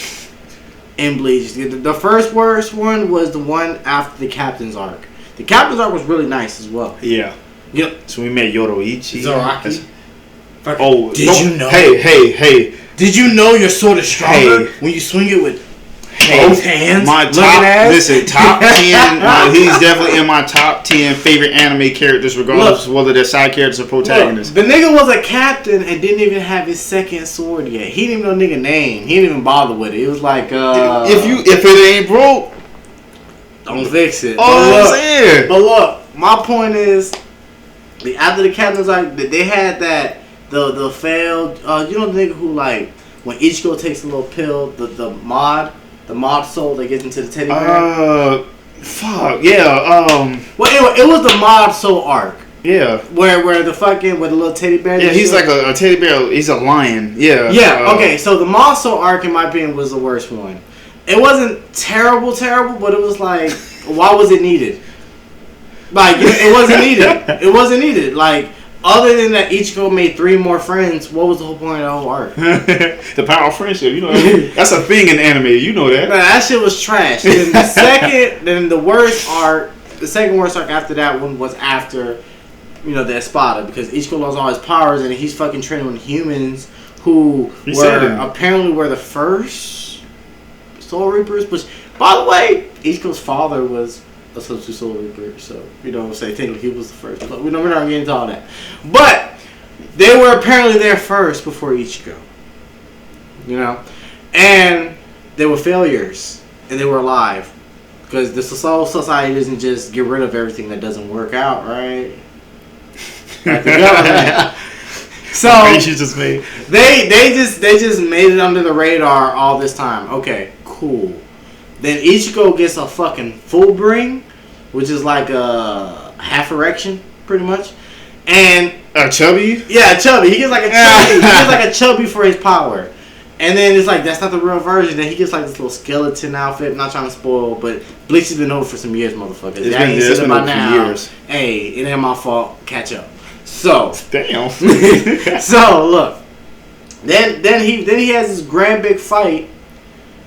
in Bleach. The first worst one was the one after the Captain's arc. The Captain's arc was really nice as well. Yeah. Yep. So we met Yoroichi. Zaraki. Oh, did you know? Hey. Did you know your sword is stronger when you swing it with both hands? My top 10. He's definitely in my top 10 favorite anime characters, regardless of whether they're side characters or protagonists. The nigga was a captain and didn't even have his second sword yet. He didn't even know nigga name. He didn't even bother with it. It was like, if it ain't broke, don't fix it. But look, my point is, after the captain's like, they had that. The failed, you know the nigga who, like, when Ichigo takes a little pill, the mod soul that gets into the teddy bear? Fuck, yeah, Well, anyway, it was the mod soul arc. Yeah. Where the little teddy bear... Yeah, he's like a teddy bear, he's a lion, yeah. Yeah, okay, so the mod soul arc, in my opinion, was the worst one. It wasn't terrible, but it was like, why was it needed? Like, it wasn't needed. Like... Other than that, Ichigo made 3 more friends. What was the whole point of the whole arc? The power of friendship. You know, that's a thing in anime. You know that. Nah, that shit was trash. Then the second worst arc after that one was after, the Espada, because Ichigo lost all his powers and he's fucking training with humans who apparently were the first Soul Reapers. But by the way, Ichigo's father was a substitute Soul Reaper, so technically he was the first. But we're not getting into all that. But they were apparently there first before Ichigo. And they were failures, and they were alive, because the Soul Society doesn't just get rid of everything that doesn't work out, right? Like the government. So they just made it under the radar all this time. Okay, cool. Then Ichigo gets a fucking full bring, which is like a half erection, pretty much. And a chubby? Yeah, a chubby. He gets like a chubby. He gets like a chubby for his power. And then it's like, that's not the real version. Then he gets like this little skeleton outfit. I'm not trying to spoil, but Bleach has been over for some years, motherfuckers. It's been over for years. Hey, it ain't my fault. Catch up. So damn. So look, then he has this grand big fight,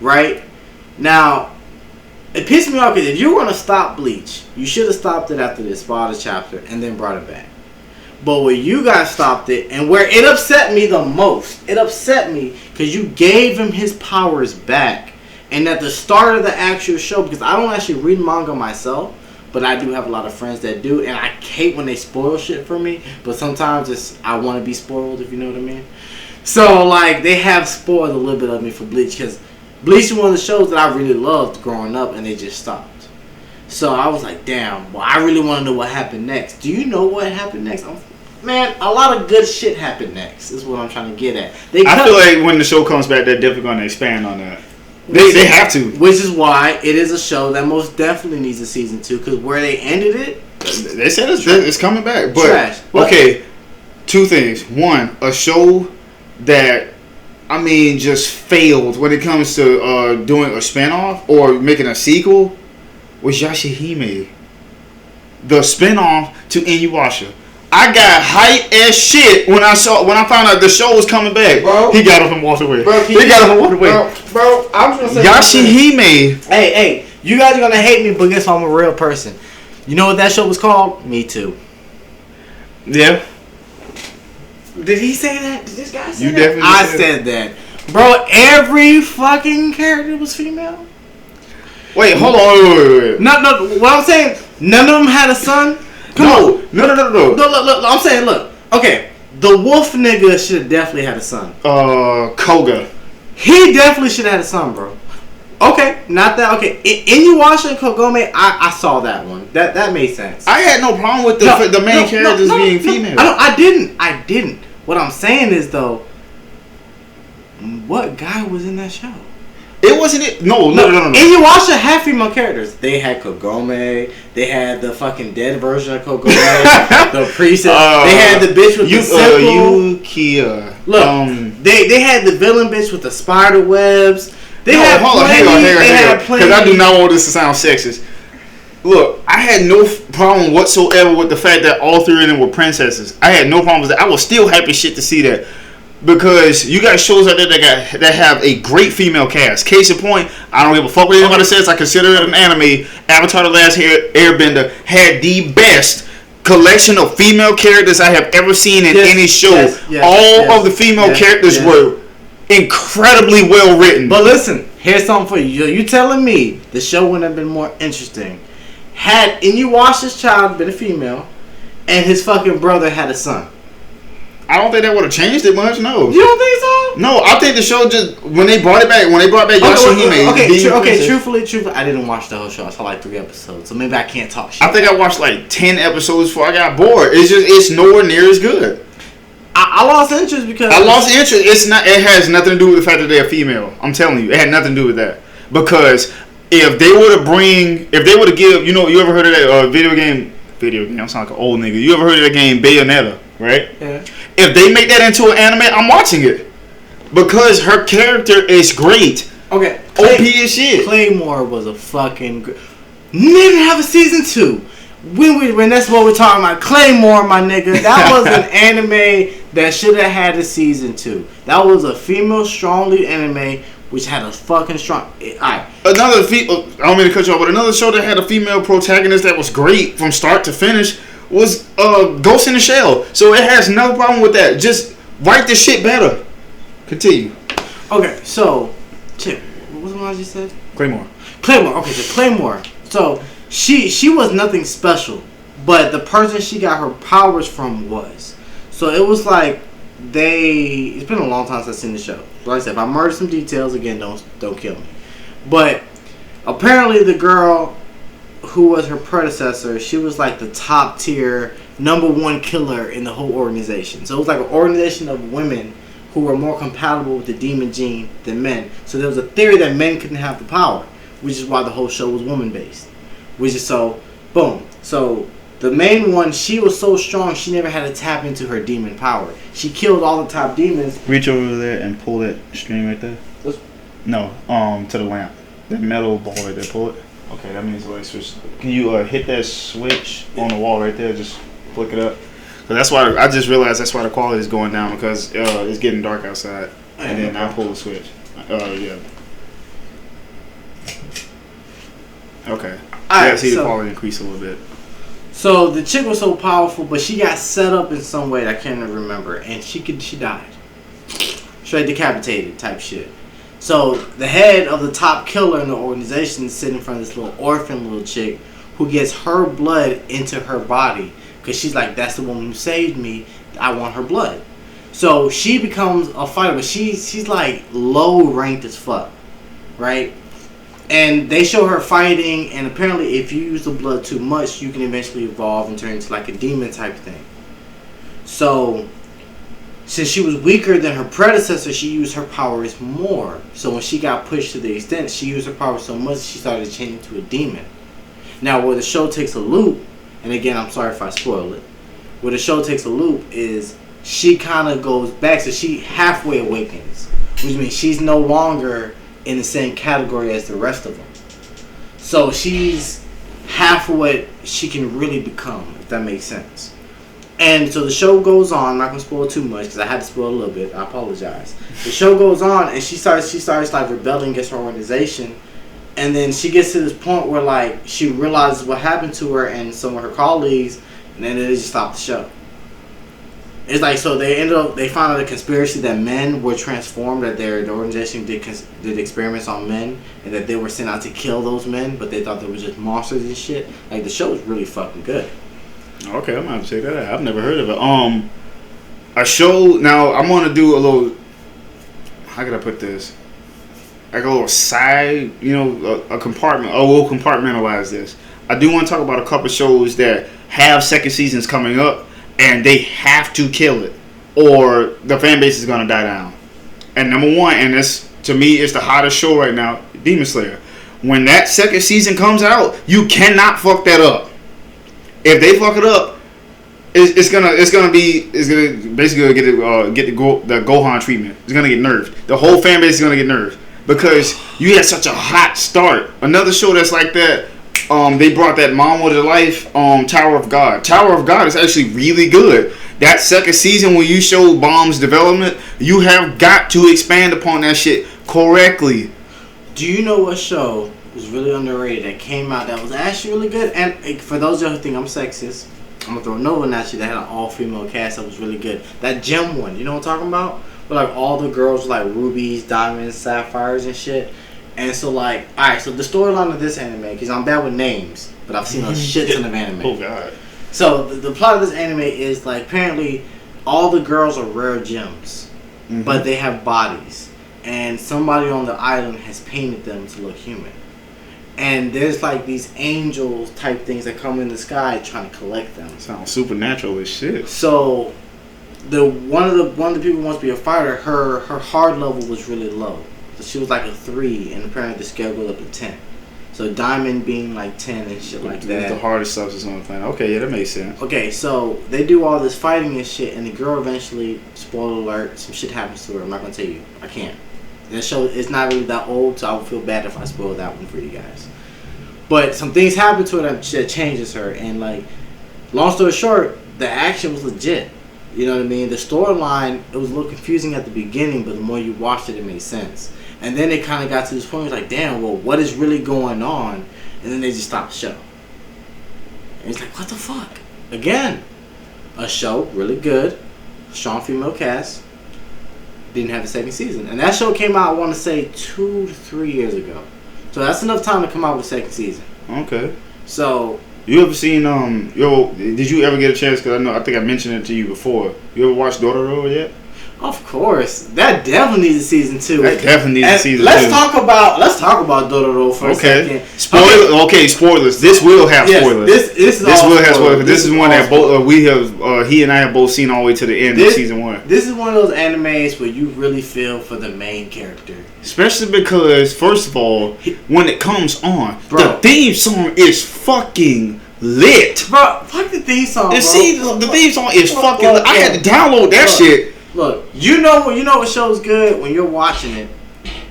right? Now, it pissed me off because if you were going to stop Bleach, you should have stopped it after the Espada chapter and then brought it back. But where you guys stopped it, and where it upset me the most, because you gave him his powers back. And at the start of the actual show, because I don't actually read manga myself, but I do have a lot of friends that do, and I hate when they spoil shit for me, but sometimes I want to be spoiled, if you know what I mean. So, like, they have spoiled a little bit of me for Bleach, because Bleach is one of the shows that I really loved growing up, and they just stopped. So I was like, damn, well, I really want to know what happened next. Do you know what happened next? Man, a lot of good shit happened next, is what I'm trying to get at. I feel like when the show comes back, they're definitely going to expand on that. They have to. Which is why it is a show that most definitely needs a season 2, because where they ended it... They said it's coming back. But, trash. Okay, 2 things. 1, a show that I mean, just failed when it comes to doing a spinoff or making a sequel was Yashahime. The spinoff to Inuyasha. I got hype as shit when I found out the show was coming back. Bro, he got up and walked away. Bro, he got up and walked away. Bro, I'm just gonna say Yashahime. Hey, you guys are gonna hate me, but guess what? I'm a real person. You know what that show was called? Me Too. Yeah. Did he say that? Did this guy say you that? Definitely I said that. Bro, every fucking character was female. Wait, hold on. Wait. No, what I'm saying, none of them had a son. No. Look, I'm saying, look. Okay, the wolf nigga should have definitely had a son. Koga. He definitely should have had a son, bro. Okay, not that. Okay, Inuyasha and Kogome, I saw that one. That made sense. I had no problem with the main characters being female. I didn't. What I'm saying is though, what guy was in that show? It wasn't it. No. Inuyasha had female characters. They had Kogome. They had the fucking dead version of Kogome. The priestess. They had the bitch with the sickle. Yukia. Look, they had the villain bitch with the spider webs. Hang on. Because I do not want this to sound sexist. Look, I had no problem whatsoever with the fact that all three of them were princesses. I had no problem with that. I was still happy shit to see that. Because you got shows out there that have a great female cast. Case in point, I don't give a fuck what anybody says. I consider it an anime. Avatar: The Last Airbender had the best collection of female characters I have ever seen in any show. All of the female characters were incredibly well written. But listen, here's something for you. You telling me the show wouldn't have been more interesting had Inuyasha's child been a female and his fucking brother had a son? I don't think that would have changed it much. No. You don't think so? No, I think the show just when they brought back Yashahime. Okay. Truthfully, I didn't watch the whole show. I saw like 3 episodes, so maybe I can't talk shit. I think I watched like 10 episodes before I got bored. It's nowhere near as good. I lost interest because It has nothing to do with the fact that they're female. I'm telling you, it had nothing to do with that. Because if they were to give, you ever heard of that video game? I sound like an old nigga. You ever heard of that game Bayonetta? Right? Yeah. If they make that into an anime, I'm watching it. Because her character is great. Okay. OP as shit. Claymore was a fucking... Didn't have a season 2. When that's what we're talking about. Claymore, my nigga. That was an anime that should have had a season 2. That was a female strong lead anime which had a fucking strong... Alright. I don't mean to cut you off, but another show that had a female protagonist that was great from start to finish was Ghost in the Shell. So it has no problem with that. Just write the shit better. Continue. Okay, so what was the one I just said? Claymore. Okay, so Claymore. So she was nothing special, but the person she got her powers from was. So it was like it's been a long time since I've seen the show. Like I said, if I murder some details again, don't kill me. But apparently the girl who was her predecessor, she was like the top tier #1 killer in the whole organization. So it was like an organization of women who were more compatible with the demon gene than men. So there was a theory that men couldn't have the power, which is why the whole show was woman based. Which is boom. So the main one, she was so strong she never had to tap into her demon power. She killed all the top demons. Reach over there and pull that string right there. No, to the lamp. That metal ball right there, pull it. Okay, that means like switch. Can you hit that switch on the wall right there? Just flick it up. Cause that's why I just realized that's why the quality is going down because it's getting dark outside. And then I pull the switch. Yeah. Okay. I see the quality increase a little bit. So the chick was so powerful, but she got set up in some way that I can't even remember, and she died. Straight decapitated type shit. So the head of the top killer in the organization is sitting in front of this little orphan little chick who gets her blood into her body because she's like, that's the woman who saved me. I want her blood. So she becomes a fighter, but she's like low ranked as fuck, right? And they show her fighting, and apparently if you use the blood too much, you can eventually evolve and turn into like a demon type thing. So since she was weaker than her predecessor, she used her powers more. So when she got pushed to the extent, she used her powers so much, she started changing to a demon. Now, where the show takes a loop, and again, I'm sorry if I spoil it, where the show takes a loop is she kind of goes back, so she halfway awakens. which means she's no longer in the same category as the rest of them. So she's half of what she can really become, if that makes sense. And so the show goes on. I'm not gonna spoil too much because I had to spoil a little bit. I apologize. The show goes on, and she starts like rebelling against her organization, and then she gets to this point where like she realizes what happened to her and some of her colleagues, and then they just stop the show. It's like, so they found out a conspiracy that men were transformed, that their organization did experiments on men, and that they were sent out to kill those men, but they thought they were just monsters and shit. Like, the show is really fucking good. Okay, I'm gonna have to check that out. I've never heard of it. A show, now I'm gonna do a little, how can I put this? Like a little side, a compartment. Oh, we'll compartmentalize this. I do want to talk about a couple shows that have second seasons coming up, and they have to kill it, or the fan base is gonna die down. And number one, and this to me is the hottest show right now, Demon Slayer. When that second season comes out, you cannot fuck that up. If they fuck it up, it's gonna basically get the Gohan treatment. It's gonna get nerfed. The whole fan base is gonna get nerfed because you had such a hot start. Another show that's like that. They brought that Mama to life. Tower of God. Tower of God is actually really good. That second season, when you show Bomb's development, you have got to expand upon that shit correctly. Do you know what show was really underrated that came out that was actually really good? And for those of you who think I'm sexist, I'm gonna throw another one at you that had an all-female cast that was really good. That gem one, you know what I'm talking about? Where like all the girls were like rubies, diamonds, sapphires, and shit. And so like, alright, so the storyline of this anime, because I'm bad with names, but I've seen a shit ton of anime. Oh god. So the plot of this anime is like, apparently all the girls are rare gems, but they have bodies, and somebody on the island has painted them to look human. And there's like these angels type things that come in the sky trying to collect them. Sounds supernatural as shit. So one of the people who wants to be a fighter, her hard level was really low. So she was like a 3, and apparently the scale goes up to 10. So diamond being like 10 and shit like that. It's the hardest substance on the planet. Okay, yeah, that makes sense. Okay, so they do all this fighting and shit, and the girl eventually, spoiler alert, some shit happens to her. I'm not gonna tell you. I can't. That show, it's not really that old, so I would feel bad if I spoiled that one for you guys. But some things happen to her that changes her, and like, long story short, the action was legit. You know what I mean? The storyline, it was a little confusing at the beginning, but the more you watched it, it made sense. And then it kind of got to this point, it was like, damn, well, what is really going on? And then they just stopped the show. And it's like, what the fuck? Again, a show, really good, strong female cast, didn't have a second season. And that show came out, I want to say, 2 to 3 years ago. So that's enough time to come out with a second season. Okay. So you ever seen did you ever get a chance? Because I think I mentioned it to you before. You ever watched Dororo yet? Of course, that definitely needs a season 2. That definitely needs a season 2. Let's talk about Dororo for a second. Spoilers. This will have spoilers. This will have spoilers. This is one that both he and I have both seen all the way to the end of season 1. This is one of those animes where you really feel for the main character. Especially because, first of all, when it comes on, the theme song is fucking lit. Bro, fuck the theme song, bro. See, the theme song is fucking lit. I had to download that shit. Look, you know what show's good when you're watching it,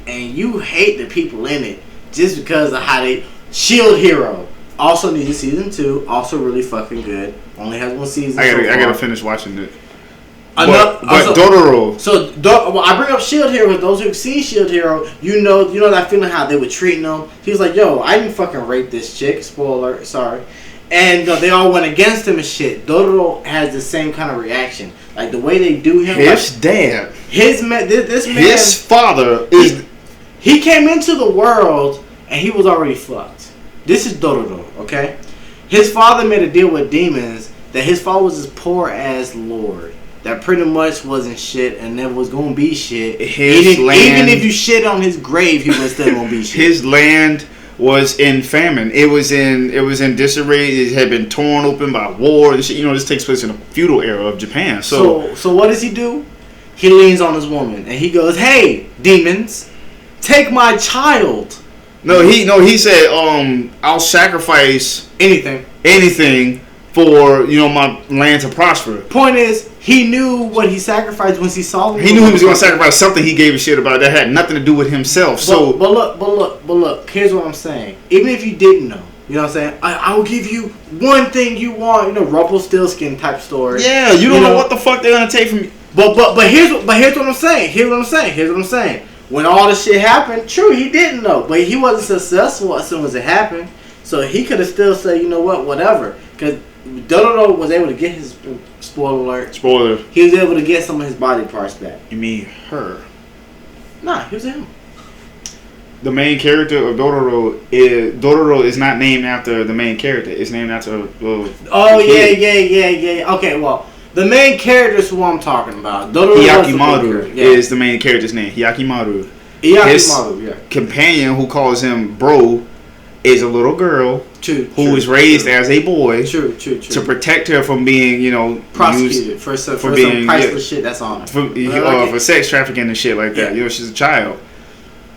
and you hate the people in it just because of how they Shield Hero also needs a season 2. Also really fucking good. Only has 1 season. I gotta finish watching it. But Dororo. So I bring up Shield Hero because those who've seen Shield Hero, you know that feeling how they were treating them. He was like, "Yo, I didn't fucking rape this chick." Spoiler, sorry. And they all went against him and shit. Dororo has the same kind of reaction. Like the way they do him. His dad. This man. His father is. He came into the world and he was already fucked. This is Dororo, okay? His father made a deal with demons that his father was as poor as Lord. That pretty much wasn't shit and never was gonna be shit. Even if you shit on his grave, he was still gonna be shit. His land was in famine. It was in disarray. It had been torn open by war and shit. This takes place in the feudal era of Japan. So what does he do? He leans on his woman and he goes, "Hey, demons, take my child." He said, "I'll sacrifice anything for my land to prosper." Point is, he knew what he sacrificed once he saw them. He knew he was going to sacrifice something he gave a shit about that had nothing to do with himself. But look. Here's what I'm saying. Even if you didn't know, you know what I'm saying? I will give you one thing you want. You know, Rumpelstiltskin type story. Yeah, you don't know what the fuck they're going to take from you. But here's what I'm saying. Here's what I'm saying. When all this shit happened, true, he didn't know, but he wasn't successful as soon as it happened. So he could have still said, you know what, whatever. Because Dororo was able to get his spoiler. He was able to get some of his body parts back. You mean her? Nah, he was him. The main character of Dororo is not named after the main character. It's named after. Oh yeah. Okay, well, the main character is who I'm talking about. Hyakimaru is the main character's name. Hyakimaru. His companion, who calls him bro, is a little girl who was raised as a boy. True. To protect her from being, prosecuted for some priceless shit that's on her. For sex trafficking and shit like that. Yeah. She's a child.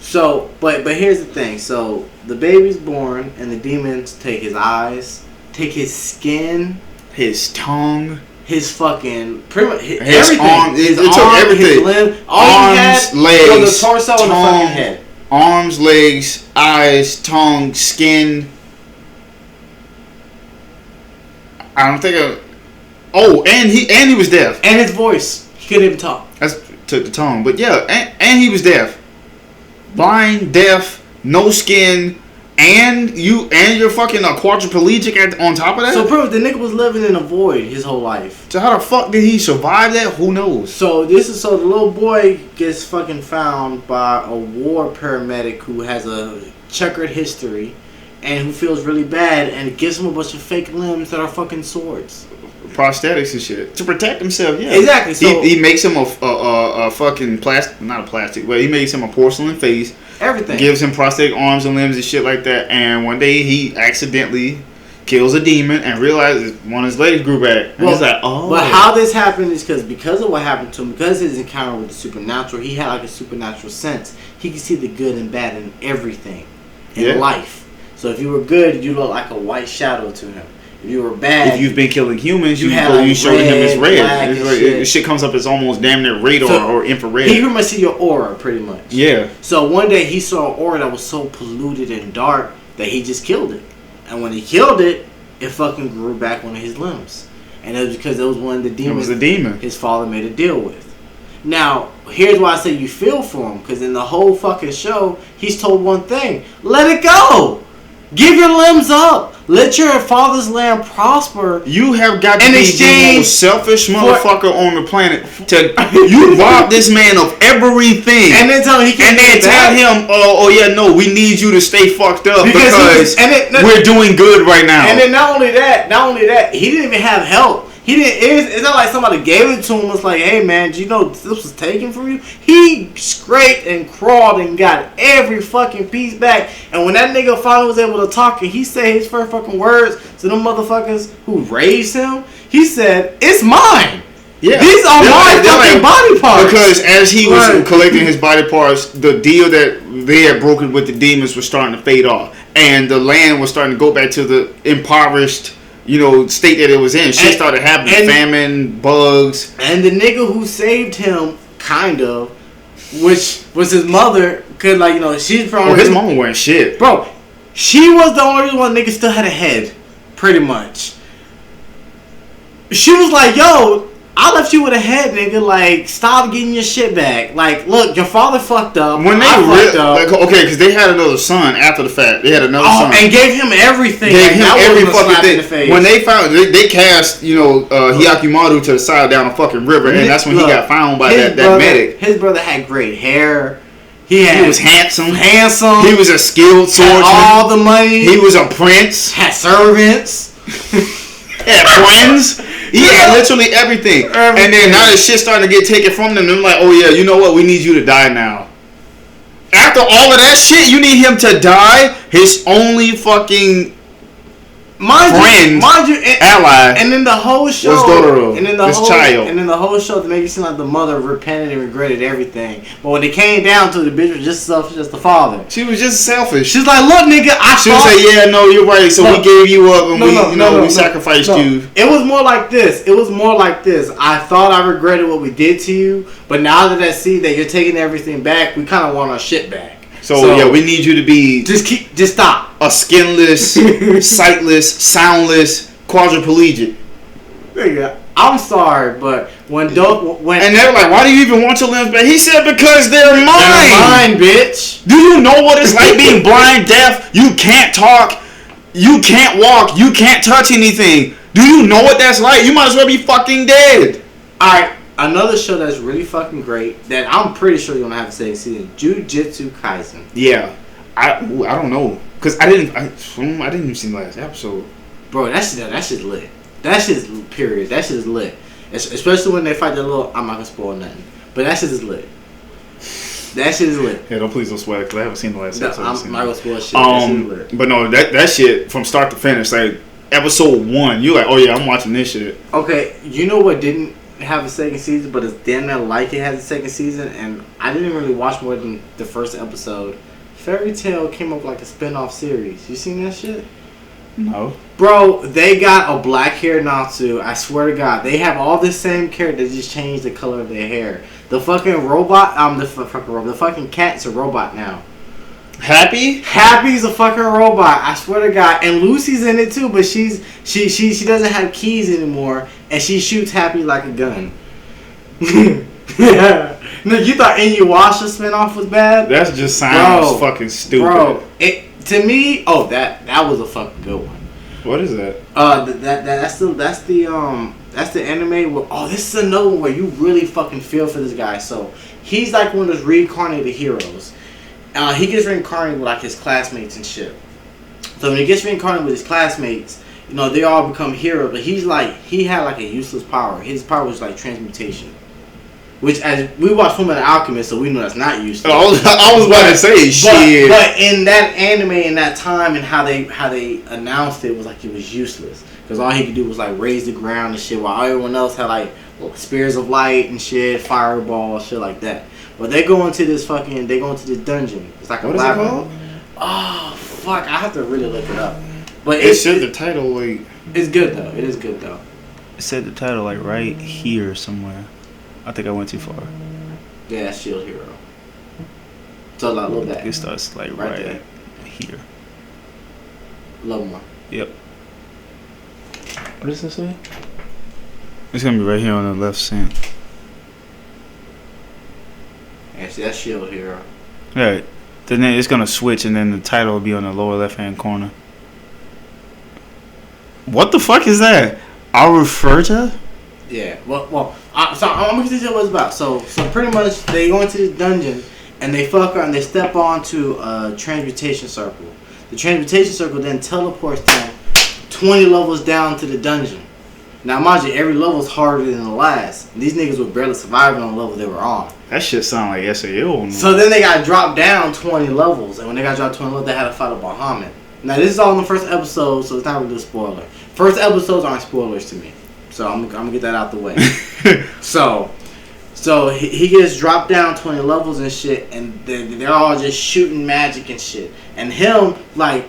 So, but here's the thing. So the baby's born, and the demons take his eyes, take his skin, his tongue, his fucking pretty much his everything. Arm, his arm, everything. His limb, arms, legs, was the torso tongue, and the fucking head. Arms, legs, eyes, tongue, skin. I don't think of. Oh, and he was deaf. And his voice, he couldn't even talk. That's took the tongue, but yeah, and he was deaf, blind, deaf, no skin, and you're fucking a quadriplegic on top of that. So, bro, the nigga was living in a void his whole life. So how the fuck did he survive that? Who knows? So the little boy gets fucking found by a war paramedic who has a checkered history, and who feels really bad, and gives him a bunch of fake limbs that are fucking swords. Prosthetics and shit to protect himself. Yeah, exactly. So he makes him a fucking not a plastic, but he makes him a porcelain face. Everything. Gives him prosthetic arms and limbs and shit like that. And one day he accidentally kills a demon and realizes one of his legs grew back. And he's like, oh. But how this happened is because of what happened to him, because of his encounter with the supernatural, he had like a supernatural sense. He could see the good and bad in everything in life. So if you were good, you look like a white shadow to him. If you were bad, if you've been killing humans, you showed him as red. This shit comes up as almost damn near radar or infrared. He pretty much see your aura, pretty much. Yeah. So one day he saw an aura that was so polluted and dark that he just killed it. And when he killed it, it fucking grew back one of his limbs. And it was because it was one of the demons. It was a demon his father made a deal with. Now, here's why I say you feel for him. Because in the whole fucking show, he's told one thing. Let it go. Give your limbs up. Let your father's land prosper. You have got to be the most selfish motherfucker on the planet. You rob this man of everything, and then tell him we need you to stay fucked up because we're doing good right now. And then not only that, he didn't even have help. He didn't. It's not like somebody gave it to him. It's like, hey man, do you know this was taken from you? He scraped and crawled and got every fucking piece back. And when that nigga finally was able to talk and he said his first fucking words to them motherfuckers who raised him, he said, "It's mine. Yeah, these are my fucking body parts." Because as he was collecting his body parts, the deal that they had broken with the demons was starting to fade off, and the land was starting to go back to the impoverished, state that it was in. Shit started happening. Famine, bugs. And the nigga who saved him, kind of, which was his mother, cause she's probably... his mama wasn't shit. Bro, she was the only reason why the nigga still had a head. Pretty much. She was like, yo, I left you with a head, nigga. Like, stop getting your shit back. Like, look, your father fucked up. When they fucked up. Because they had another son after the fact. They had another son. And gave him everything. Gave him every fucking thing. When they found, they cast, Hyakimaru to the side down a fucking river, and that's when he got found by that medic. His brother had great hair. He was handsome. He was a skilled swordsman. Had all the money. He was a prince. Had servants. Had friends. He had literally everything. And then now the shit starting to get taken from them. They're like, oh yeah, you know what? We need you to die now. After all of that shit, you need him to die? His only fucking friend, ally, and then the whole show, was daughter of child, and then the whole show to make it seem like the mother repented and regretted everything. But when it came down to the bitch was just selfish as the father. She was just selfish. She's like, look, nigga, She would say, yeah, no, you're right. So we gave you up and we sacrificed you. It was more like this. I thought I regretted what we did to you, but now that I see that you're taking everything back, we kind of want our shit back. So yeah, we need you to be just stop. A skinless, sightless, soundless quadriplegic. Nigga, I'm sorry, but when and they're like, why do you even want your limbs back? He said because they're mine. They're mine, bitch. Do you know what it's like being blind, deaf? You can't talk, you can't walk, you can't touch anything. Do you know what that's like? You might as well be fucking dead. All right. Another show that's really fucking great that I'm pretty sure you're gonna have to say season, Jujutsu Kaisen. Yeah, I don't know because I didn't even see the last episode. Bro, that shit's lit. That shit's period. That shit is lit. Especially when they fight that little. I'm not gonna spoil nothing, but that shit is lit. That shit is lit. Yeah, please don't spoil it because I haven't seen the last episode. I'm not gonna spoil shit. That shit is lit. But no, that shit from start to finish, like episode 1, you're like, oh yeah, I'm watching this shit. Okay, you know what didn't have a second season, but it's damn near like it has a second season, and I didn't really watch more than the first episode. Fairy Tail came up like a spin-off series. You seen that shit? No. Bro, they got a black hair Natsu. I swear to God, they have all the same character. They just changed the color of their hair. The fucking robot, the fucking cat's a robot now. Happy's a fucking robot. I swear to God. And Lucy's in it too, but she doesn't have keys anymore, and she shoots Happy like a gun. No, you thought Inuyasha spinoff was bad? That just sounds fucking stupid. Bro, to me, that was a fucking good one. What is that? That's the anime where this is another one where you really fucking feel for this guy. So he's like one of those reincarnated heroes. He gets reincarnated with like his classmates and shit. So when he gets reincarnated with his classmates, they all become heroes. But he had like a useless power. His power was like transmutation, which as we watched Fullmetal Alchemist, so we know that's not useless. I was about to say shit. But in that anime, in that time, and how they announced it was like it was useless because all he could do was like raise the ground and shit, while everyone else had like spears of light and shit, fireball, shit like that. But they go into this dungeon. It's like what is it called? Oh fuck! I have to really look it up. But it said the title like. It's good though. It is good though. It said the title like right here somewhere. I think I went too far. Yeah, that's Shield Hero. So like a little bit. It starts like right here. A little more. Yep. What does this say? It's gonna be right here on the left side. Actually, that's Shield Hero. Alright. Then it's gonna switch and then the title will be on the lower left hand corner. What the fuck is that? Aruferta? Yeah. So I'm gonna tell you what it's about. So pretty much they go into this dungeon and they fuck around. They step onto a transmutation circle. The transmutation circle then teleports them 20 levels down to the dungeon. Now, mind you, every level's harder than the last. These niggas were barely surviving on the level they were on. That shit sound like SAO. So then they got dropped down 20 levels, and when they got dropped 20 levels, they had to fight a Bahamut. Now, this is all in the first episode, so it's not really a spoiler. First episodes aren't spoilers to me, so I'm gonna get that out the way. So he gets dropped down 20 levels and shit, and they're all just shooting magic and shit. And him, like,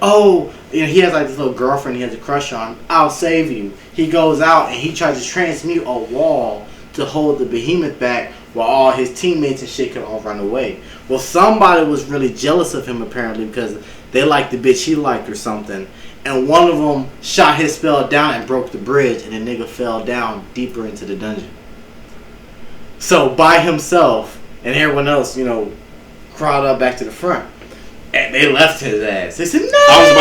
he has like this little girlfriend he has a crush on. I'll save you. He goes out and he tries to transmute a wall to hold the behemoth back while all his teammates and shit can all run away. Well, somebody was really jealous of him apparently because they liked the bitch he liked or something. And one of them shot his spell down and broke the bridge, and the nigga fell down deeper into the dungeon. So by himself, and everyone else, crawled up back to the front. And they left his ass. They said, no! I was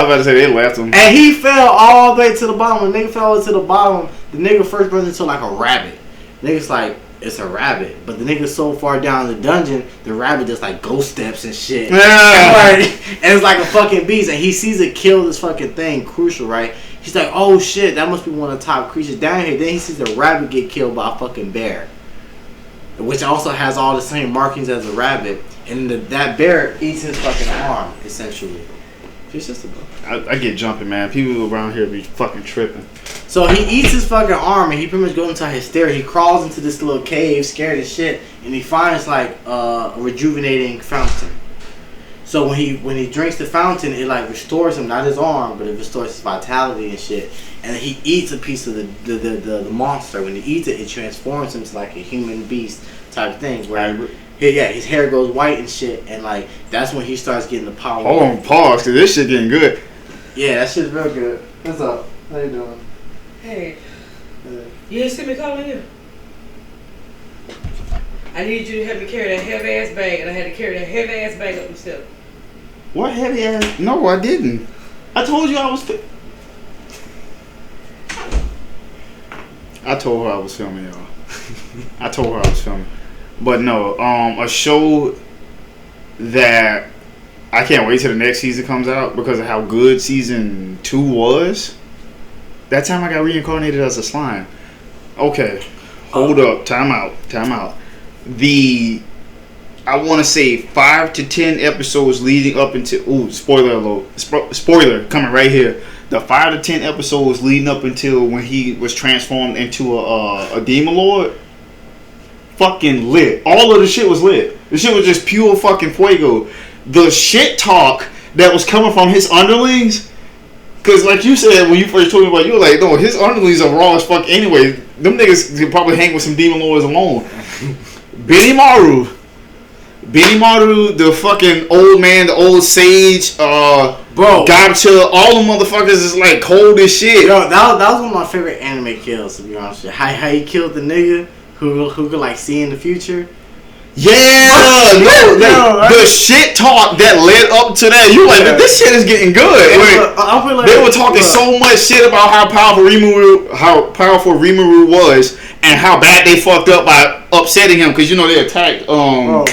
about to say they left him. And he fell all the way to the bottom. When the nigga fell to the bottom, the nigga first runs into like a rabbit. The nigga's like, it's a rabbit. But the nigga's so far down the dungeon, the rabbit just like ghost steps and shit. And it's like a fucking beast. And he sees it kill this fucking thing, Crucial, right? He's like, oh shit, that must be one of the top creatures down here. Then he sees the rabbit get killed by a fucking bear, which also has all the same markings as a rabbit. And that bear eats his fucking arm, essentially. Your sister, bro. I get jumping, man. People around here be fucking tripping. So he eats his fucking arm, and he pretty much goes into hysteria. He crawls into this little cave, scared as shit, and he finds like a rejuvenating fountain. So when he drinks the fountain, it like restores him, not his arm, but it restores his vitality and shit. And he eats a piece of the monster. When he eats it, it transforms him to like a human beast type thing. Where his hair goes white and shit, and like that's when he starts getting the power. Hold on, pause, cause this shit getting good. Yeah, that shit's real good. What's up? How you doing? Hey, you didn't see me calling you? I need you to help me carry that heavy ass bag, and I had to carry that heavy ass bag up the steps. What heavy ass? No, I didn't. I told you I was. I told her I was filming, y'all. I told her I was filming, but no. A show that I can't wait till the next season comes out because of how good season 2 was. That time I got reincarnated as a slime. Okay, hold up, time out. I want to say 5 to 10 episodes leading up into spoiler alert, spoiler coming right here. The 5 to 10 episodes leading up until when he was transformed into a demon lord. Fucking lit. All of the shit was lit. The shit was just pure fucking fuego. The shit talk that was coming from his underlings. Cause like you said when you first told me about it, you were like, no, his underlings are raw as fuck anyway. Them niggas could probably hang with some demon lords alone. Benny Maru, the fucking old man, the old sage, bro, Gotcha, all the motherfuckers is like cold as shit. Yo, that was one of my favorite anime kills, to be honest with you. How he killed the nigga who could like see in the future. Yeah, the shit talk that led up to that, you like, this shit is getting good. They were talking so much shit about how powerful Rimuru was, and how bad they fucked up by upsetting him, because you know they attacked the.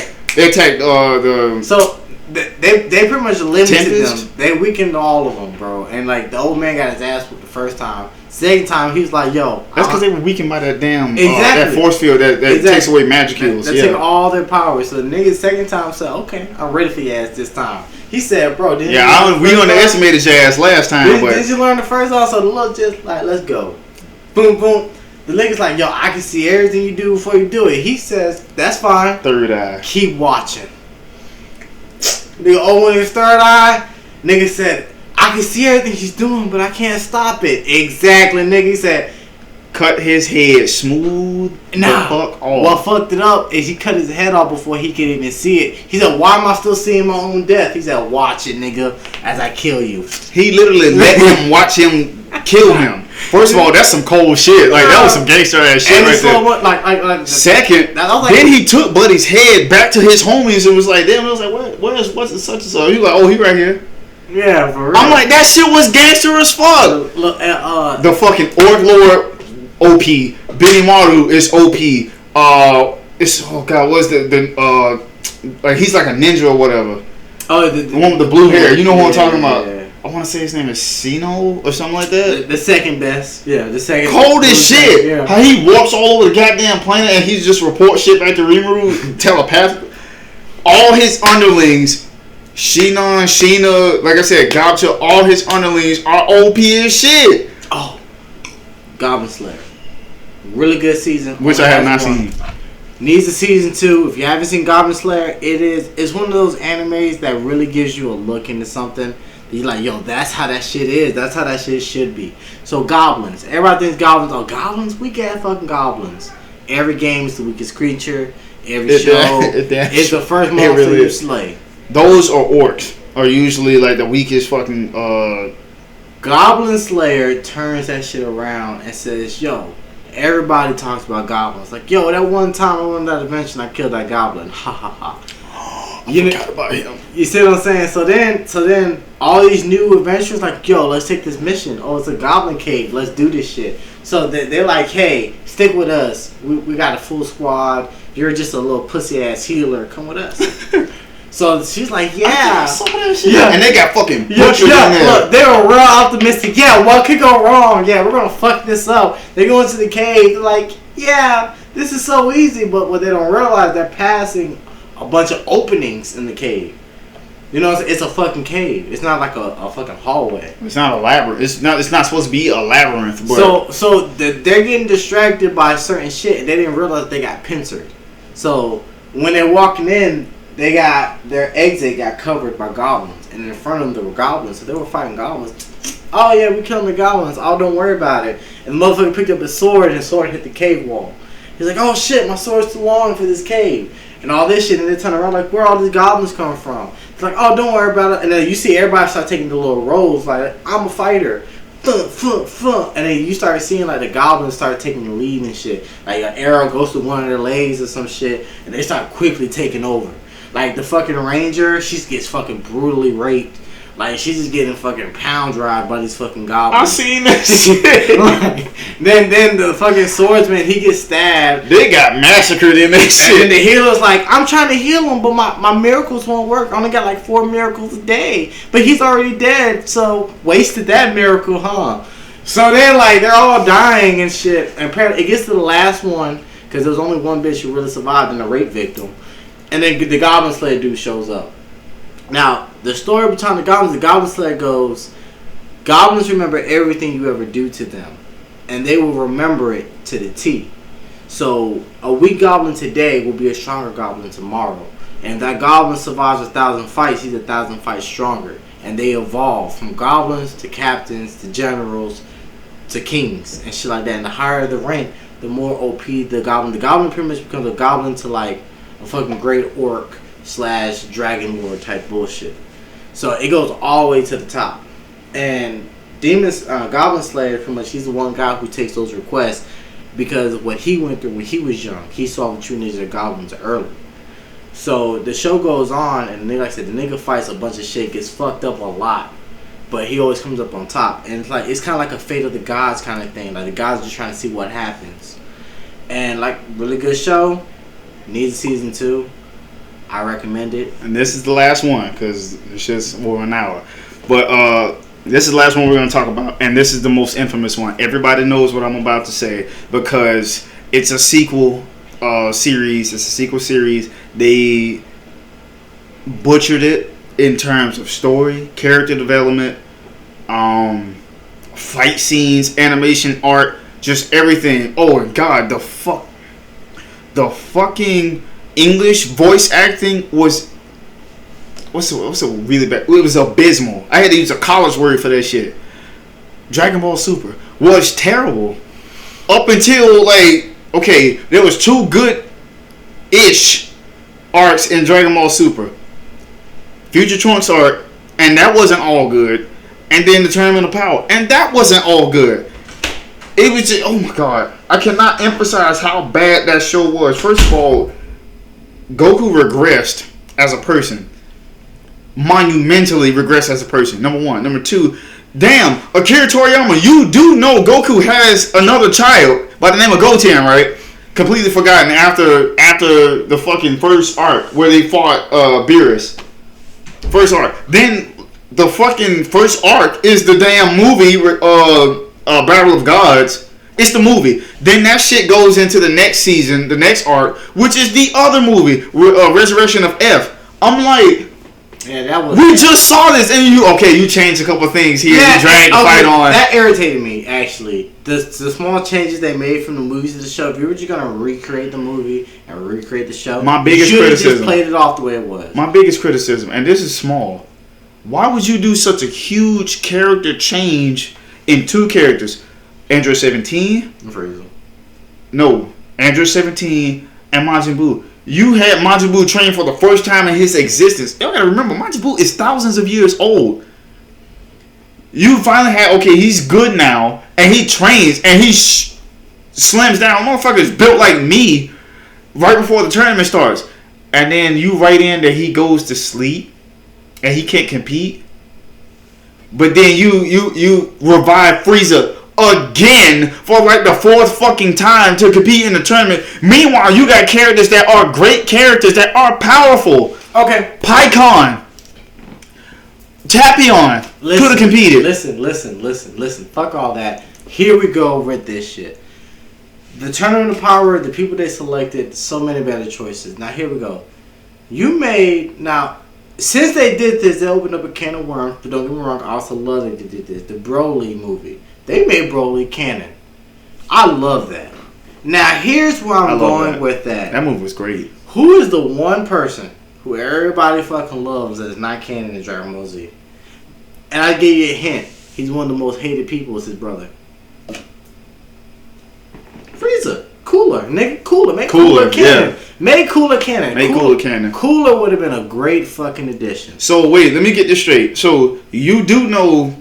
So they pretty much limited Tempest? them. They weakened all of them, bro. And like the old man got his ass whooped the first time. Second time, he was like, "Yo." That's because they were weakened by that damn that force field that takes away magic kills. That took all their power. So the nigga second time said, "Okay, I'm ready for your ass this time." He said, "Bro, we underestimated your ass last time." Did you learn the first one? So the look just like, let's go, boom, boom. The nigga's like, "Yo, I can see everything you do before you do it." He says, "That's fine." Third eye. Keep watching. Nigga opened his third eye. Nigga said, I can see everything she's doing, but I can't stop it. Exactly, nigga. He said, cut his head smooth the fuck off. What fucked it up is he cut his head off before he could even see it. He said, why am I still seeing my own death? He said, watch it, nigga, as I kill you. He literally let him watch him kill him. First of all, that's some cold shit. Like, that was some gangster ass shit right there. Second, then he took Buddy's head back to his homies and was like, damn, I was like, what's the such and such? He was like, oh, he right here. Yeah, for real. I'm like, that shit was gangster as fuck. The fucking Orc Lord OP. Benny Maru is OP. It's, oh god, what's like, he's like a ninja or whatever. Oh, the one with the blue hair. You know who I'm talking about. Yeah. I want to say his name is Sino or something like that. The second best. Yeah, the second. Cold as shit. Yeah. How he warps all over the goddamn planet and he just reports shit back to Rimuru telepathic. All his underlings, Sheena, like I said, Gotcha, all his underlings are OP as shit. Oh, Goblin Slayer. Really good season. Which I have not seen. Needs a season 2. If you haven't seen Goblin Slayer, it's one of those animes that really gives you a look into something. You're like, yo, that's how that shit is. That's how that shit should be. So goblins. Everybody thinks goblins are goblins. We got fucking goblins. Every game is the weakest creature. Every show is the first monster you slay. Those are orcs. Are usually like the weakest fucking. Goblin Slayer turns that shit around and says, yo, everybody talks about goblins. Like, yo, that one time I went on that adventure and I killed that goblin. Ha ha ha. I forgot about him. You see what I'm saying? So then all these new adventures like, yo, let's take this mission. Oh, it's a goblin cave. Let's do this shit. So they're like, hey, stick with us. We got a full squad. You're just a little pussy ass healer. Come with us. So she's like, yeah. Yeah, and they got fucking butchered in there. Look, they were real optimistic. Yeah, what could go wrong? Yeah, we're gonna fuck this up. They go into the cave. They're like, yeah, this is so easy. But what they don't realize, they're passing a bunch of openings in the cave. You know, it's a fucking cave. It's not like a fucking hallway. It's not elaborate. It's not supposed to be a labyrinth. But They're getting distracted by certain shit, and they didn't realize they got pincered. So when they're walking in, their exit got covered by goblins, and in front of them there were goblins. So they were fighting goblins. Oh yeah, we killed the goblins. Oh, don't worry about it. And the motherfucker picked up his sword, and his sword hit the cave wall. He's like, oh shit, my sword's too long for this cave. And all this shit, and they turn around like, where all these goblins coming from? It's like, oh, don't worry about it. And then you see everybody start taking the little roles, like, I'm a fighter. And then you start seeing, like, the goblins start taking the lead and shit. Like, an arrow goes to one of their legs or some shit, and they start quickly taking over. Like, the fucking ranger, she gets fucking brutally raped. Like, she's just getting fucking pound drive by these fucking goblins. I seen that shit. Like, then the fucking swordsman, he gets stabbed. They got massacred in that shit. And then the healer's like, I'm trying to heal him, but my miracles won't work. I only got like 4 miracles a day. But he's already dead, so wasted that miracle, huh? So then, like, they're all dying and shit. And apparently, it gets to the last one, because there was only one bitch who really survived and a rape victim. And then the Goblin Slayer dude shows up. Now, the story behind the Goblin Slayer goes, goblins remember everything you ever do to them, and they will remember it to the T. So, a weak goblin today will be a stronger goblin tomorrow. And if that goblin survives 1,000 fights, he's 1,000 fights stronger. And they evolve from goblins to captains to generals to kings and shit like that. And the higher the rank, the more OP the goblin. The goblin pretty much becomes a goblin to like a fucking great orc / dragon lord type bullshit. So it goes all the way to the top. And Goblin Slayer, pretty much, he's the one guy who takes those requests because what he went through when he was young, he saw the true nature of goblins early. So the show goes on, and like I said, the nigga fights a bunch of shit, gets fucked up a lot, but he always comes up on top. And it's kind of like a fate of the gods kind of thing. Like the gods are just trying to see what happens. And like, really good show. Needs a season 2. I recommend it. And this is the last one because it's just over an hour. But this is the last one we're going to talk about. And this is the most infamous one. Everybody knows what I'm about to say because it's a sequel series. It's a sequel series. They butchered it in terms of story, character development, fight scenes, animation, art, just everything. Oh, and God, the fucking English voice acting was what's a really bad. It was abysmal. I had to use a college word for that shit. Dragon Ball Super was terrible up until like there was 2 good-ish arcs in Dragon Ball Super. Future Trunks arc, and that wasn't all good. And then the Tournament of Power, and that wasn't all good. It was just, oh my God, I cannot emphasize how bad that show was. First of all, Goku regressed as a person. Monumentally regressed as a person. Number 1. Number 2, damn, Akira Toriyama, you do know Goku has another child by the name of Goten, right? Completely forgotten after the fucking first arc where they fought Beerus. First arc. Then the fucking first arc is the damn movie Battle of Gods. It's the movie. Then that shit goes into the next season, the next arc, which is the other movie, Resurrection of F. I'm like, yeah, that was. We just saw this, and you changed a couple things here. You dragged the fight on. That irritated me actually. The small changes they made from the movies to the show. If you were just gonna recreate the movie and recreate the show, my biggest criticism. Just played it off the way it was. My biggest criticism, and this is small. Why would you do such a huge character change in 2 characters? Android 17? No. Android 17 and Majin Buu. You had Majin Buu train for the first time in his existence. You gotta remember, Majin Buu is thousands of years old. You finally had, he's good now, and he trains, and he slams down. Motherfucker's built like me right before the tournament starts. And then you write in that he goes to sleep, and he can't compete. But then you revive Frieza again for like the 4th fucking time to compete in the tournament. Meanwhile, you got characters that are great characters that are powerful. Okay. Pycon, Tapion could have competed. Listen. Fuck all that. Here we go with this shit. The Tournament of Power, the people they selected, so many better choices. Now here we go. since they did this, they opened up a can of worms. But don't get me wrong, I also love that they did this. The Broly movie. They made Broly canon. I love that. Now, here's where I'm going with that. That movie was great. Who is the one person who everybody fucking loves that is not canon in Dragon Ball Z? And I give you a hint. He's one of the most hated people with his brother. Frieza. Cooler. Nigga, Cooler. Make Cooler canon. Yeah. Make Cooler canon. Cooler canon. Cooler would have been a great fucking addition. So, wait, let me get this straight. So, you do know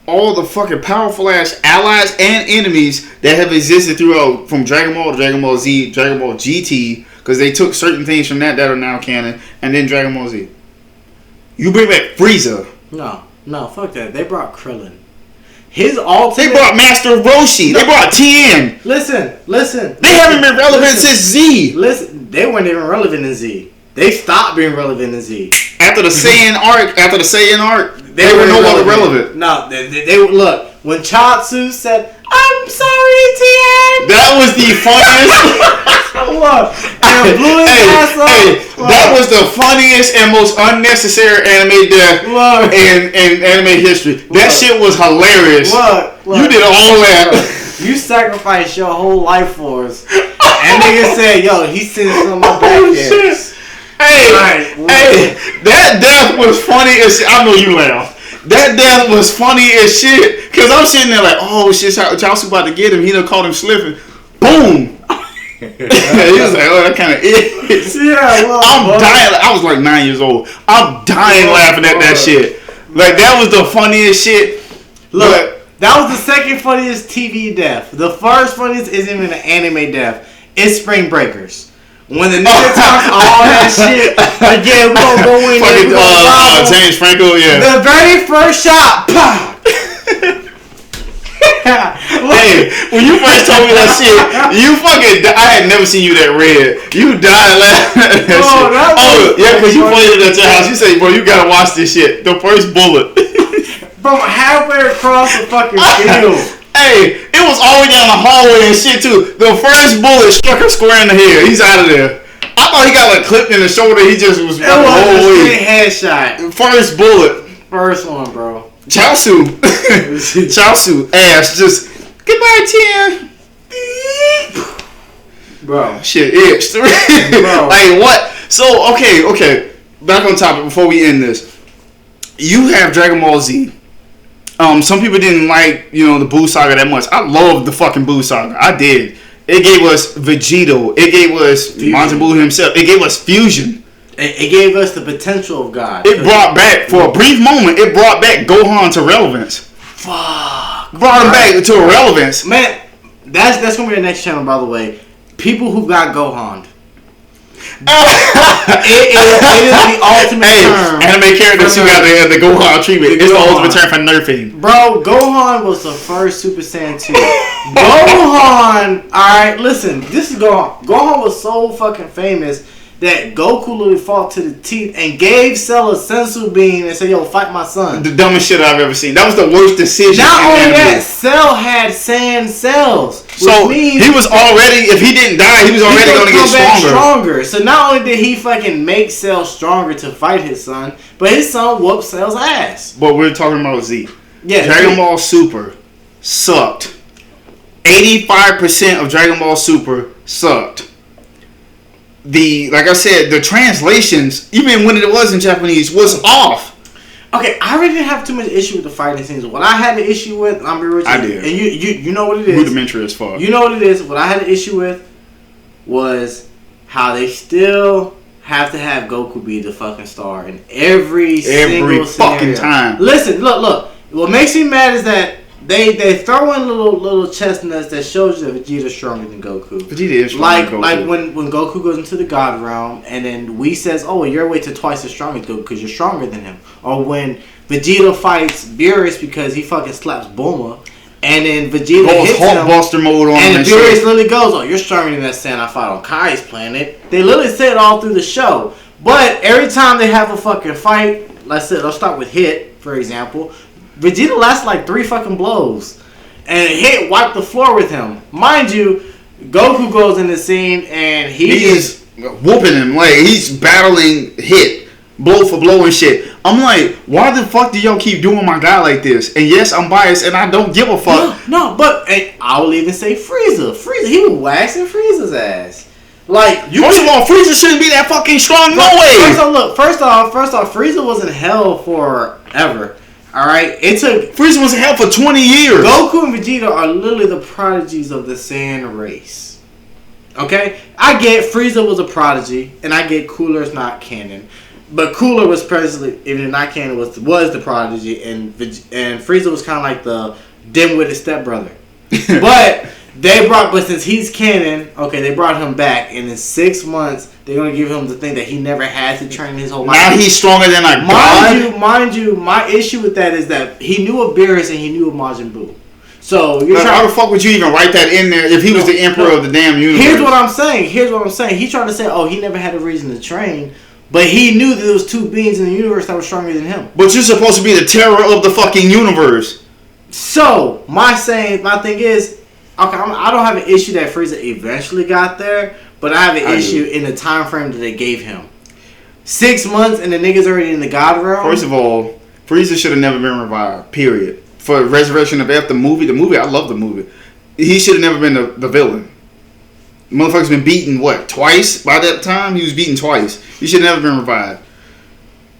all the fucking powerful ass allies and enemies that have existed throughout from Dragon Ball to Dragon Ball Z, Dragon Ball GT, because they took certain things from that are now canon, and then Dragon Ball Z. You bring back Frieza. No, fuck that. They brought Krillin. His ultimate. They brought Master Roshi. They brought Tien. Listen. They haven't been relevant since Z. Listen, they weren't even relevant in Z. They stopped being relevant in Z. After the Saiyan arc, they were no longer relevant. No, they look. When Chatsu said, "I'm sorry, Tien," that was the funniest. Look, blew his ass up. That was the funniest and most unnecessary anime death in anime history. That shit was hilarious. Look, you did all that. You sacrificed your whole life for us. And nigga said, "Yo, he's sitting on my back there." Hey, that death was funny as shit. I know you laughed. That death was funny as shit. Cause I'm sitting there like, oh shit, Chelsea about to get him. He done caught him slipping. Boom. He was like, oh, that kind of is. Yeah, well, I'm dying. I was like 9 years old. I'm dying laughing at that shit. Like that was the funniest shit. Look, that was the second funniest TV death. The first funniest isn't even an anime death. It's Spring Breakers. When the nigga talks all that shit, again, we gonna go in there. James Franco, yeah. The very first shot, pow! Hey, when you first told me that shit, I had never seen you that red. You died laughing at that shit. Yeah, because you played it at your house. You said, bro, you gotta watch this shit. The first bullet. From halfway across the fucking field. Hey, it was all the way down the hallway and shit too. The first bullet struck her square in the head. He's out of there. I thought he got like clipped in the shoulder. He just was the whole way. Headshot. First bullet. First one, bro. Chaosu ass just goodbye, Tien. Bro, shit itched. Bro. Like what? So okay. Back on topic before we end this. You have Dragon Ball Z. Some people didn't like, the Buu Saga that much. I loved the fucking Buu Saga. I did. It gave us Vegito. It gave us Majin Buu himself. It gave us fusion. It gave us the potential of God. It brought back, for a brief moment, it brought back Gohan to relevance. Fuck. Brought him back to relevance. Man, that's going to be the next channel, by the way. People who got Gohan. It is the ultimate term. Anime characters who got the Gohan treatment. It's the ultimate term for nerfing. Bro, Gohan was the first Super Saiyan 2. Gohan, alright, listen, this is Gohan. Gohan was so fucking famous that Goku literally fought to the teeth and gave Cell a sensu bean and said, yo, fight my son. The dumbest shit I've ever seen. That was the worst decision. Not only that, Cell had Saiyan cells. So he was already, if he didn't die, he was already going to get stronger. So not only did he fucking make Cell stronger to fight his son, but his son whooped Cell's ass. But we're talking about Z. Yeah, Dragon Ball Super sucked. 85% of Dragon Ball Super sucked. Like I said, the translations, even when it was in Japanese, was off. Okay, I really didn't have too much issue with the fighting scenes. What I had an issue with, I'm be real. I did. And you know what it is. Rudimentary as fuck. You know what it is. What I had an issue with was how they still have to have Goku be the fucking star in every single fucking time. Listen, look. What makes me mad is that they throw in little chestnuts that shows you that Vegeta's stronger than Goku. Vegeta is stronger than Goku. Like when Goku goes into the God realm and then Whis says, oh, well, you're way to twice as strong as Goku because you're stronger than him. Or when Vegeta fights Beerus because he fucking slaps Bulma and then Vegeta hits him. Hulkbuster mode on and Beerus literally goes, oh, you're stronger than that Saiyan I fought on Kai's planet. They literally say it all through the show. But every time they have a fucking fight, let's start with Hit, for example. Vegeta lasts like 3 fucking blows. And Hit wiped the floor with him. Mind you, Goku goes in the scene and he's whooping him. Like, he's battling Hit blow for blow and shit. I'm like, why the fuck do y'all keep doing my guy like this? And yes, I'm biased and I don't give a fuck. No, but I will even say Frieza. He was waxing Frieza's ass. Like, first of all, Frieza shouldn't be that fucking strong. No way. First off, Frieza was in hell forever. Alright? Frieza was in hell for 20 years. Goku and Vegeta are literally the prodigies of the Saiyan race. Okay? I get Frieza was a prodigy, and I get Cooler's not canon. But Cooler was presently, even not canon, was the prodigy, and Frieza was kind of like the dim-witted stepbrother. But since he's canon, okay, they brought him back, and in 6 months, they're going to give him the thing that he never had to train his whole life. Now he's stronger than a god? Mind you, my issue with that is that he knew of Beerus and he knew of Majin Buu. So, how the fuck would you even write that in there if he was the emperor of the damn universe? Here's what I'm saying. He tried to say, he never had a reason to train, but he knew that there was two beings in the universe that were stronger than him. But you're supposed to be the terror of the fucking universe. So, my thing is, okay, I don't have an issue that Frieza eventually got there, but I have an issue in the time frame that they gave him. 6 months and the nigga's already in the God realm. First of all, Frieza should have never been revived, period. For Resurrection of F, the movie, I love the movie. He should have never been the villain. The motherfucker's been beaten, twice? By that time, he was beaten twice. He should have never been revived.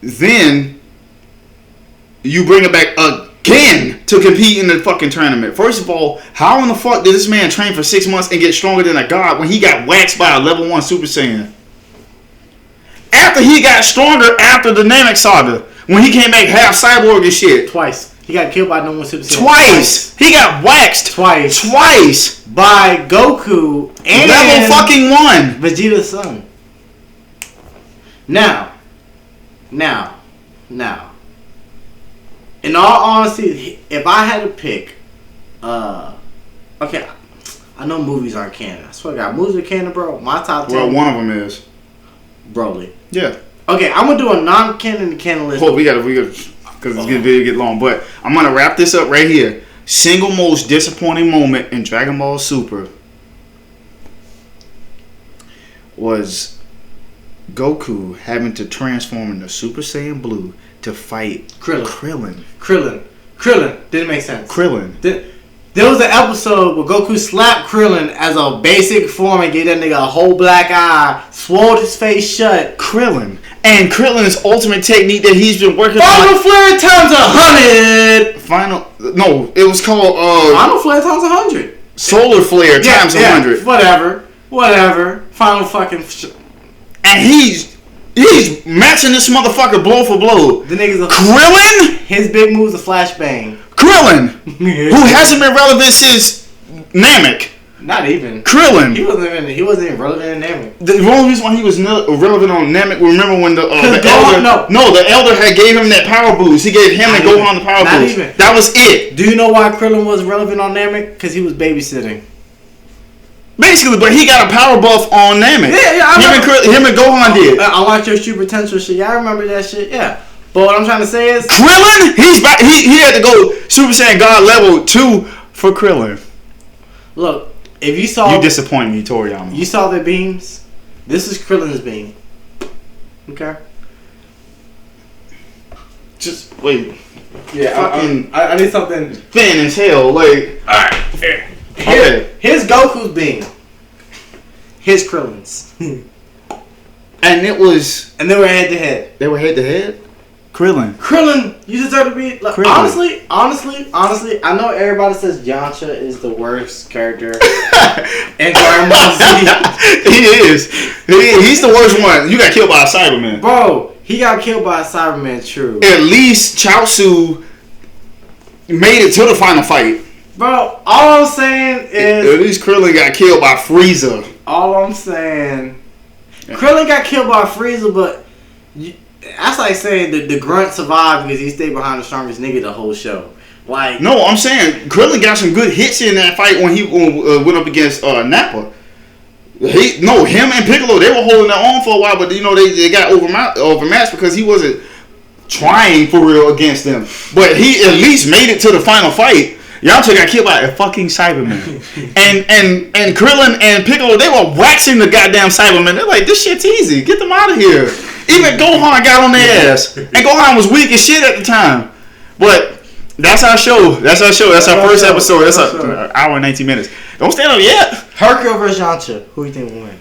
Then, you bring it back again to compete in the fucking tournament. First of all, how in the fuck did this man train for 6 months and get stronger than a god when he got waxed by a level 1 Super Saiyan? After he got stronger after the Namek Saga, when he came back half cyborg and shit. Twice. He got killed by no one Super Saiyan. Twice. He got waxed. Twice. By Goku and level fucking 1. Vegeta's son. Now. In all honesty, if I had to pick, okay, I know movies aren't canon. I swear to God, movies are canon, bro. My top 10. Well, one of them is Broly. Yeah. Okay, I'm gonna do a non-canon and canon list. Hold, we gotta, because it's gonna get long. But I'm gonna wrap this up right here. Single most disappointing moment in Dragon Ball Super was Goku having to transform into Super Saiyan Blue to fight Krillin. Didn't make sense. There was an episode where Goku slapped Krillin as a basic form and gave that nigga a whole black eye, swole his face shut. And Krillin's ultimate technique that he's been working Final Flare times 100. No, it was called Final Flare times 100. Solar Flare times 100. Whatever. Final fucking. And he's matching this motherfucker blow for blow. The nigga's Krillin? His big move's a flashbang. Krillin, who hasn't been relevant since Namek. Not even. Krillin. He wasn't even relevant in Namek. The only reason why he was relevant on Namek, remember when the elder had gave him that power boost. He gave him and Gohan the power boost. Even. That was it. Do you know why Krillin was relevant on Namek? Because he was babysitting. Basically, but he got a power buff on Namek. Yeah, him and Gohan did. I like your true potential shit. Yeah, I remember that shit. Yeah. But what I'm trying to say is Krillin, he had to go Super Saiyan God level 2 for Krillin. Look, if you saw... You disappoint me, Toriyama. You saw their beams? This is Krillin's beam. Okay? Just wait. Yeah, I need something... thin as hell, like... Alright. Here's Goku's beam. Here's Krillin's. And it was... And they were head to head. They were head to head? Krillin, you deserve to be... Like, honestly, I know everybody says Yamcha is the worst character in Dragon Ball Z. He is. He's the worst one. You got killed by a Cyberman. Bro, he got killed by a Cyberman, true. At least Chaozu made it to the final fight. Bro, all I'm saying is... At least Krillin got killed by Frieza. All I'm saying... Yeah. Krillin got killed by Frieza, but... That's like saying the grunt survived because he stayed behind the strongest nigga the whole show. Like, no, I'm saying Krillin got some good hits in that fight when he went up against Nappa. Him and Piccolo, they were holding their own for a while, but they got overmatched because he wasn't trying for real against them. But he at least made it to the final fight. Yamcha got killed by a fucking Cyberman. and Krillin and Piccolo, they were waxing the goddamn Cyberman. They're like, this shit's easy. Get them out of here. Even Gohan got on their ass, and Gohan was weak as shit at the time. But that's our show. That's our first episode. That's an hour and 19 minutes. Don't stand up yet. Hercule versus Yamcha. Who you think will win?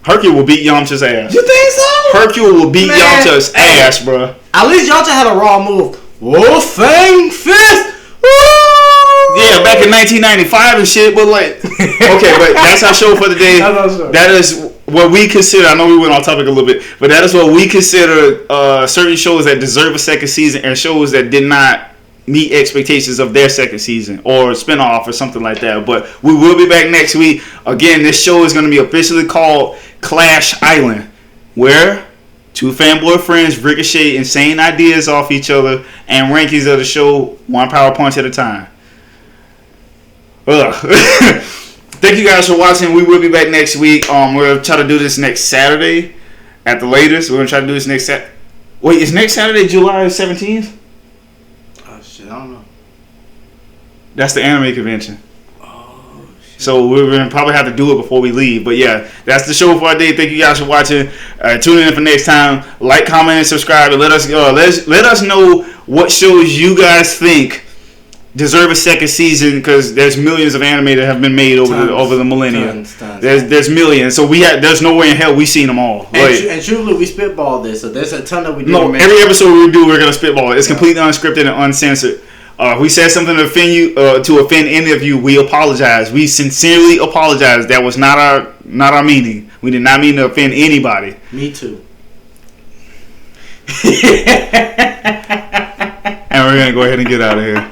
Hercule will beat Yamcha's ass. You think so? Hercule will beat Yamcha's ass, bro. At least Yamcha had a raw move. Wolf Fang Fist. Woo! Yeah, back in 1995 and shit. But like, okay, but that's our show for the day. That is what we consider. I know we went off topic a little bit, but that is what we consider certain shows that deserve a second season and shows that did not meet expectations of their second season or spinoff or something like that. But we will be back next week. Again, this show is going to be officially called Clash Island, where two fanboy friends ricochet insane ideas off each other and rankings of the show one power punch at a time. Thank you guys for watching. We will be back next week. We're going to try to do this next Saturday at the latest. We're going to try to do this next Saturday. Wait, is next Saturday July 17th? I don't know. That's the anime convention. Oh, shit. So we're going to probably have to do it before we leave. But yeah, that's the show for our day. Thank you guys for watching. Tune in for next time. Like, comment, and subscribe. And let us know what shows you guys think deserve a second season, because there's millions of anime that have been made over the millennia. There's millions. So there's no way in hell we've seen them all. And truly, we spitball this, so there's a ton that we do. No, every episode we do, we're gonna spitball. It's completely unscripted and uncensored. If we said something to offend you, to offend any of you, we apologize. We sincerely apologize. That was not our meaning. We did not mean to offend anybody. Me too. And we're gonna go ahead and get out of here.